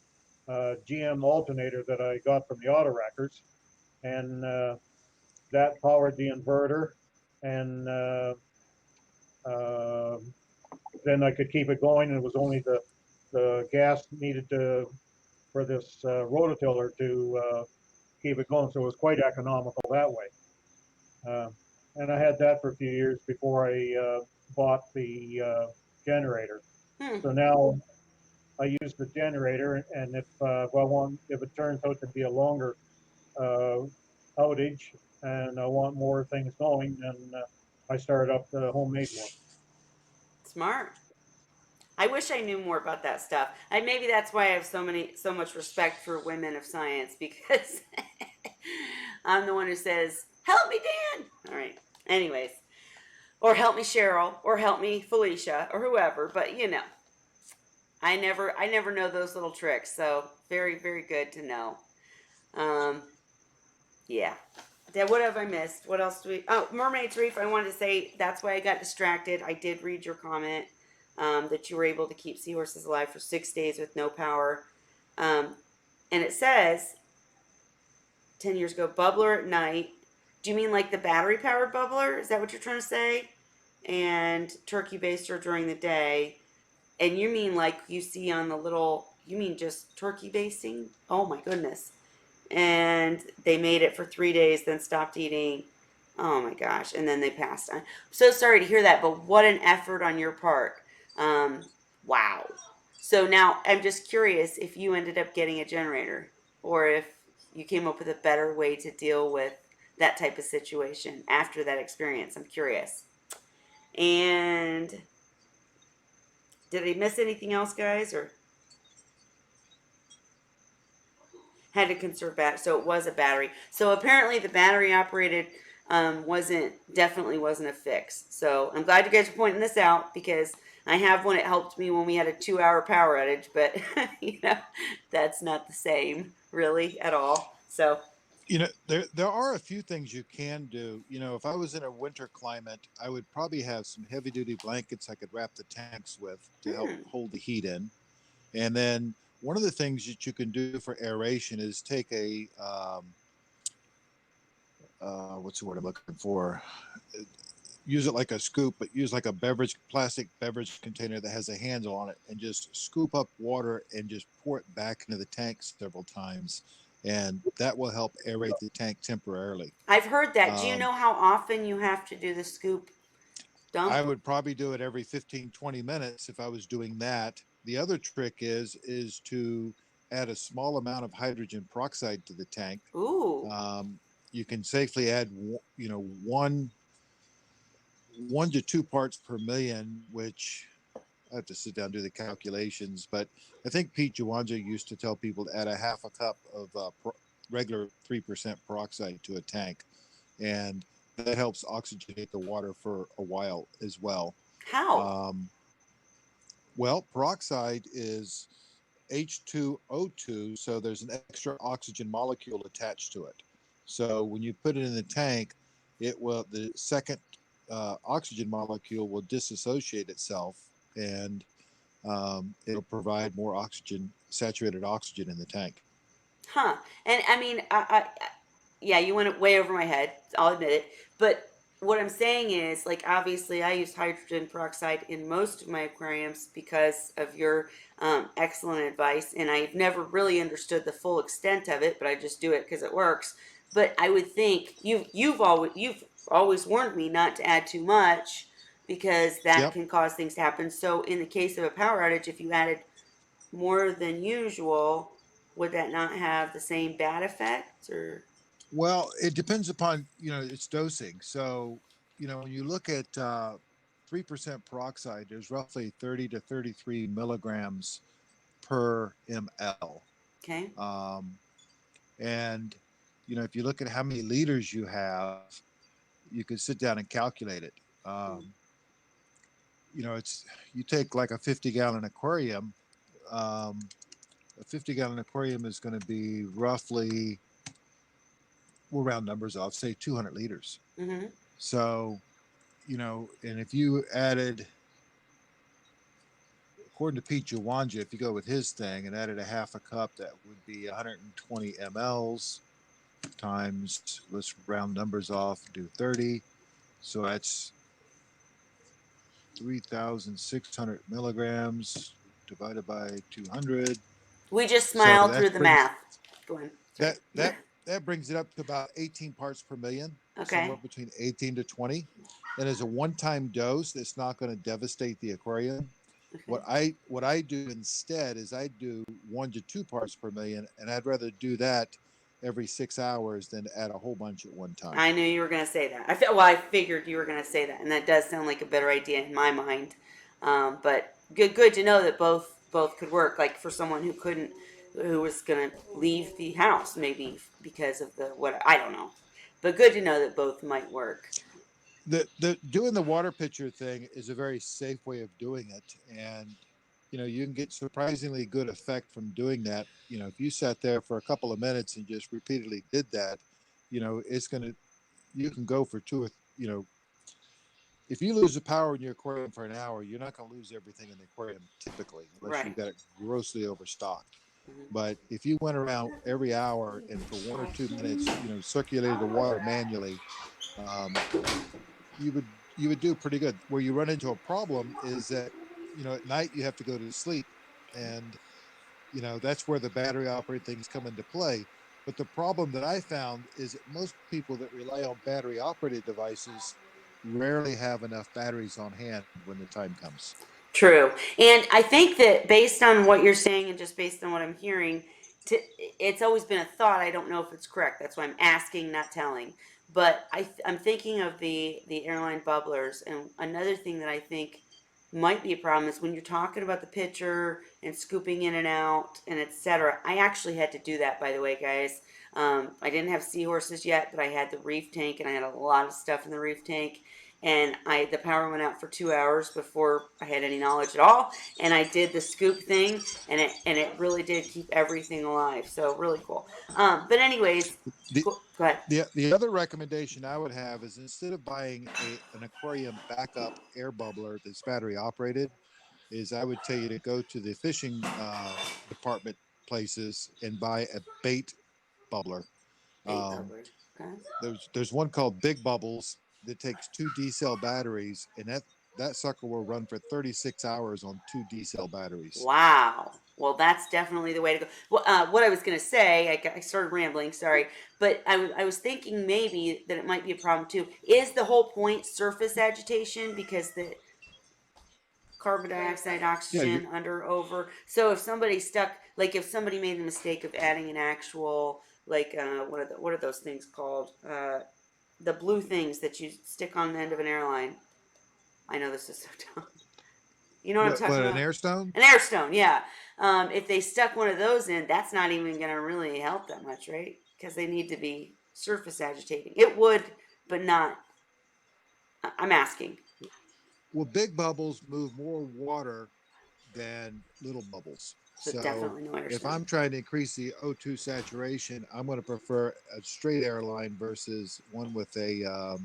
A: GM alternator that I got from the auto wreckers, and that powered the inverter, and uh, then I could keep it going. And it was only the gas needed to for this rototiller to keep it going, so it was quite economical that way. Uh, and I had that for a few years before I bought the generator.
B: Hmm.
A: So now I use the generator, and if it turns out to be a longer uh, outage, and I want more things going, then I start up the homemade one.
B: Smart. I wish I knew more about that stuff. I maybe that's why I have so much respect for women of science because I'm the one who says, "Help me, Dan." All right. Anyways, or help me, Cheryl, or help me, Felicia, or whoever. But I never know those little tricks. So very good to know. Um, yeah. Dad, what have I missed? What else do we? Oh, Mermaid's Reef. I wanted to say that's why I got distracted. I did read your comment that you were able to keep seahorses alive for 6 days with no power. Um, and it says 10 years ago, bubbler at night. Do you mean like the battery powered bubbler? Is that what you're trying to say? And turkey baster during the day. And you mean like you see on the little, you mean just turkey basting? Oh my goodness. And they made it for 3 days, then stopped eating. Oh my gosh. And then they passed. I'm so sorry to hear that, but what an effort on your part. Um, wow. So now I'm just curious if you ended up getting a generator or if you came up with a better way to deal with that type of situation after that experience. I'm curious. And did I miss anything else, guys? Or had to conserve battery, so it was a battery. So apparently the battery operated definitely wasn't a fix. So I'm glad you guys are pointing this out because I have one. It helped me when we had a 2 hour power outage, but that's not the same really at all. So
C: There are a few things you can do. If I was in a winter climate, I would probably have some heavy duty blankets I could wrap the tanks with to help
B: hmm,
C: hold the heat in. And then one of the things that you can do for aeration is take a what's the word I'm looking for? Use it like a scoop, but use like a plastic beverage container that has a handle on it, and just scoop up water and just pour it back into the tank several times, and that will help aerate the tank temporarily.
B: I've heard that. Do you
C: Um,
B: know how often you have to do the scoop dump?
C: I would probably do it every 15, 20 minutes if I was doing that. The other trick is to add a small amount of hydrogen peroxide to the tank.
B: Ooh,
C: Um, you can safely add, one to 2 parts per million, which I have to sit down and do the calculations. But I think Pete Juwanja used to tell people to add a half a cup of regular 3% peroxide to a tank, and that helps oxygenate the water for a while as well.
B: how?
C: Um, well, peroxide is H2O2, so there's an extra oxygen molecule attached to it. So when you put it in the tank, the second oxygen molecule will disassociate itself, and it'll provide more oxygen, saturated oxygen in the tank.
B: Huh. And I mean, yeah, you went way over my head. I'll admit it. But what I'm saying is, like, obviously, I use hydrogen peroxide in most of my aquariums because of your excellent advice, and I've never really understood the full extent of it, but I just do it because it works. But I would think you've always warned me not to add too much because that
C: Yep.
B: can cause things to happen. So in the case of a power outage, if you added more than usual, would that not have the same bad effect or
C: Well, it depends upon its dosing. So when you look at 3% peroxide, there's roughly 30 to 33 milligrams per ml.
B: okay?
C: Um, and if you look at how many liters you have, you can sit down and calculate it.
B: Mm.
C: Um, it's you take like a 50-gallon aquarium. Um, a 50-gallon aquarium is going to be roughly, we'll round numbers off, say 200 liters.
B: Mm-hmm.
C: So, and if you added, according to Pete Jawanja, if you go with his thing and added a half a cup, that would be 120 mLs times, let's round numbers off, do 30. So that's 3,600 milligrams divided by 200.
B: We just
C: So
B: smiled
C: that
B: through the
C: brings
B: math. Go on. Sorry.
C: that that that brings it up to about 18 parts per million, somewhere
B: Okay.
C: between 18 to 20. And as a one-time dose, it's not going to devastate the aquarium.
B: Okay.
C: What I do instead is I do 1 to 2 parts per million, and I'd rather do that every 6 hours than to add a whole bunch at one time.
B: I knew you were going to say that. Well, I figured you were going to say that, and that does sound like a better idea in my mind. But good to know that both could work. Like for someone who couldn't, who was going to leave the house maybe because of the what I don't know. But good to know that both might work.
C: The doing the water pitcher thing is a very safe way of doing it, and you can get surprisingly good effect from doing that. If you sat there for a couple of minutes and just repeatedly did that, it's gonna you can go for two or if you lose the power in your aquarium for an hour, you're not going to lose everything in the aquarium typically, unless you've
B: Right.
C: got it grossly overstocked.
B: Mhm.
C: But if you went around every hour and for 1 or 2 minutes, circulated the water manually, um, you would you would do pretty good. Where you run into a problem is that at night you have to go to sleep, and that's where the battery operated things come into play. But the problem that I found is that most people that rely on battery operated devices rarely have enough batteries on hand when the time comes.
B: True. And I think that based on what you're saying and just based on what I'm hearing, it's always been a thought. I don't know if it's correct. That's why I'm asking, not telling. But I'm thinking of the airline bubblers. And another thing that I think might be a problem is when you're talking about the pitcher and scooping in and out and etc. I actually had to do that, by the way, guys. I didn't have seahorses yet, but I had the reef tank and I had a lot of stuff in the reef tank, and the power went out for 2 hours before I had any knowledge at all. And I did the scoop thing, and it really did keep everything alive. So really cool. But anyways,
C: The,
B: go ahead.
C: the other recommendation I would have is instead of buying an aquarium backup air bubbler that's battery operated, is I would tell you to go to the fishing department places and buy a bait bubbler.
B: Eight
C: Um,
B: bubbler. Okay.
C: there's one called Big Bubbles that takes 2 D cell batteries, and that sucker will run for 36 hours on 2 D cell batteries.
B: Wow. Well, that's definitely the way to go. Well, what I was going to say, I started rambling, sorry, but I was thinking maybe that it might be a problem too. Is the whole point surface agitation because the carbon dioxide,
C: Yeah,
B: oxygen, under, over? So if somebody stuck, like if somebody made the mistake of adding an actual, like, what are those things called? The blue things that you stick on the end of an airline. I know this is so dumb. You know what I'm
C: what
B: talking
C: an
B: about?
C: air stone?
B: An air stone, yeah. If they stuck one of those in, that's not even going to really help that much, right? Because they need to be surface agitating. It would, but not. I'm asking.
C: Well, big bubbles move more water than little bubbles.
B: So
C: So
B: definitely no air
C: if
B: stone.
C: I'm trying to increase the O2 saturation, I'm going to prefer a straight airline versus one with a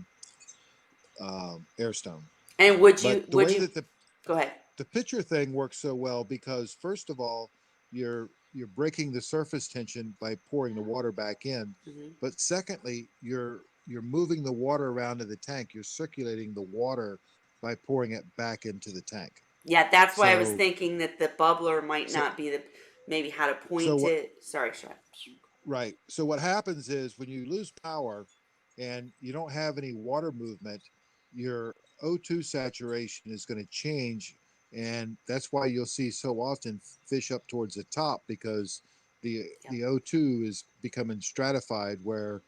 C: air stone.
B: And would
C: But
B: you
C: the
B: would
C: way
B: you
C: that
B: go ahead?
C: the pitcher thing works so well because first of all, you're breaking the surface tension by pouring the water back in,
B: Hmm.
C: but secondly, you're moving the water around in the tank. You're circulating the water by pouring it back into the tank.
B: Yeah, that's why I was
C: So
B: thinking that the bubbler might
C: so
B: not be the maybe how to
C: so
B: point
C: what
B: it. Sorry, Shad.
C: right. So what happens is when you lose power and you don't have any water movement, your O2 saturation is going to change. And that's why you'll see so often fish up towards the top because
B: Yep.
C: the O2 is becoming stratified where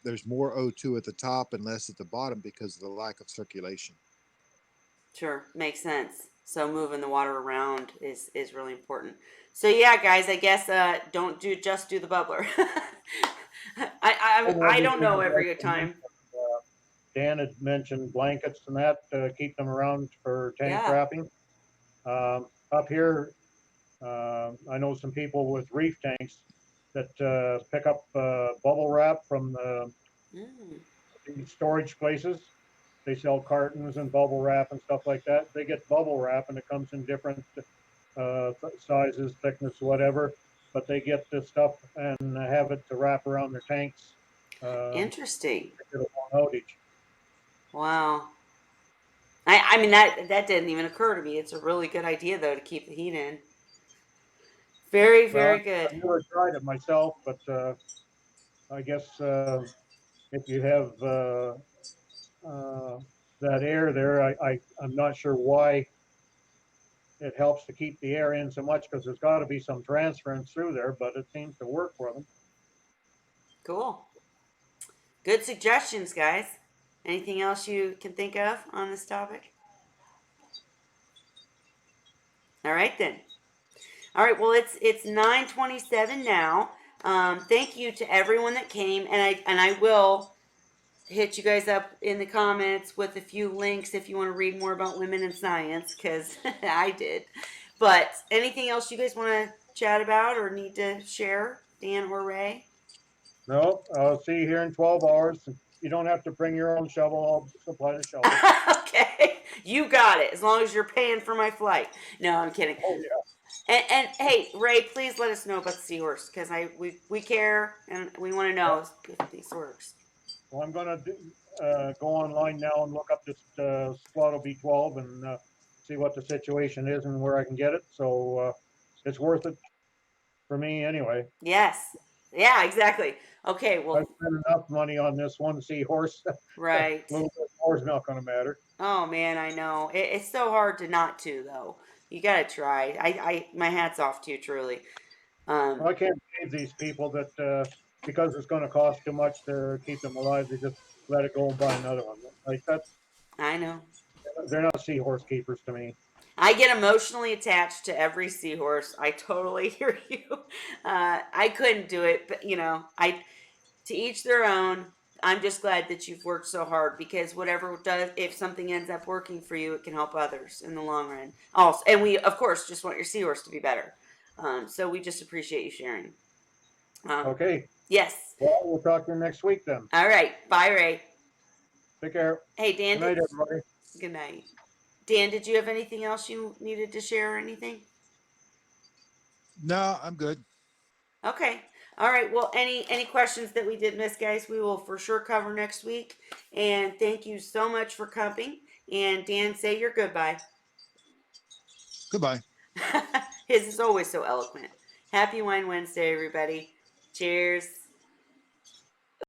C: there's more O2 at the top and less at the bottom because of the lack of circulation.
B: Sure, makes sense. So moving the water around is really important. So yeah, guys, I guess don't do the bubbler.
A: And
B: I don't
A: everything
B: know
A: is like
B: every
A: you mentioned,
B: time.
A: Dan had mentioned blankets and that, keep them around for tank
B: Yeah.
A: wrapping. Up here, I know some people with reef tanks that pick up bubble wrap from
B: Mm,
A: the storage places. They sell cartons and bubble wrap and stuff like that. They get bubble wrap and it comes in different sizes, thickness, whatever. But they get this stuff and have it to wrap around their tanks.
B: interesting.
A: Get a long outage.
B: Wow. I mean that didn't even occur to me. It's a really good idea though to keep the heat in. Very,
A: Well,
B: very good.
A: I've never tried it myself, but I guess if you have uh, that air there, I'm not sure why it helps to keep the air in so much because there's got to be some transference through there, but it seems to work for them.
B: Cool. Good suggestions, guys. Anything else you can think of on this topic? All right then. All right. Well, it's 9:27 now. Thank you to everyone that came, and I will hit you guys up in the comments with a few links if you want to read more about women in science, because I did. But anything else you guys want to chat about or need to share, Dan or Ray?
A: No, I'll see you here in 12 hours. You don't have to bring your own shovel. I'll supply the shovel.
B: Okay, you got it. As long as you're paying for my flight. No, I'm kidding.
A: Oh, yeah.
B: And hey, Ray, please let us know about the Seahorse because we care and we want to know if this works.
A: Well, I'm going to go online now and look up this Squatto B12 and see what the situation is and where I can get it. So it's worth it for me anyway.
B: Yes. Yeah, exactly. Okay,
A: I
B: well,
A: spent enough money on this one Seahorse.
B: right.
A: A little bit more is not going to matter.
B: Oh man, I know. It's so hard to not to though. You gotta try. My hat's off to you, truly.
A: Well, I can't save these people that because it's going to cost too much to keep them alive, they just let it go and buy another one. Like that's
B: I know.
A: they're not Seahorse keepers to me.
B: I get emotionally attached to every seahorse. I totally hear you. I couldn't do it, but I to each their own. I'm just glad that you've worked so hard because whatever does, if something ends up working for you, it can help others in the long run. Also, and we of course just want your seahorse to be better. So we just appreciate you sharing.
A: Okay.
B: Yes.
A: Well, we'll talk to you next week then.
B: All right. Bye, Ray.
A: Take care.
B: Hey, Dan.
A: Good night, everybody.
B: Good night. Dan, did you have anything else you needed to share or anything?
C: No, I'm good.
B: Okay. All right. Well, any questions that we did miss, guys, we will for sure cover next week. And thank you so much for coming. And Dan, say your goodbye.
C: Goodbye.
B: His is always so eloquent. Happy Wine Wednesday, everybody. Cheers.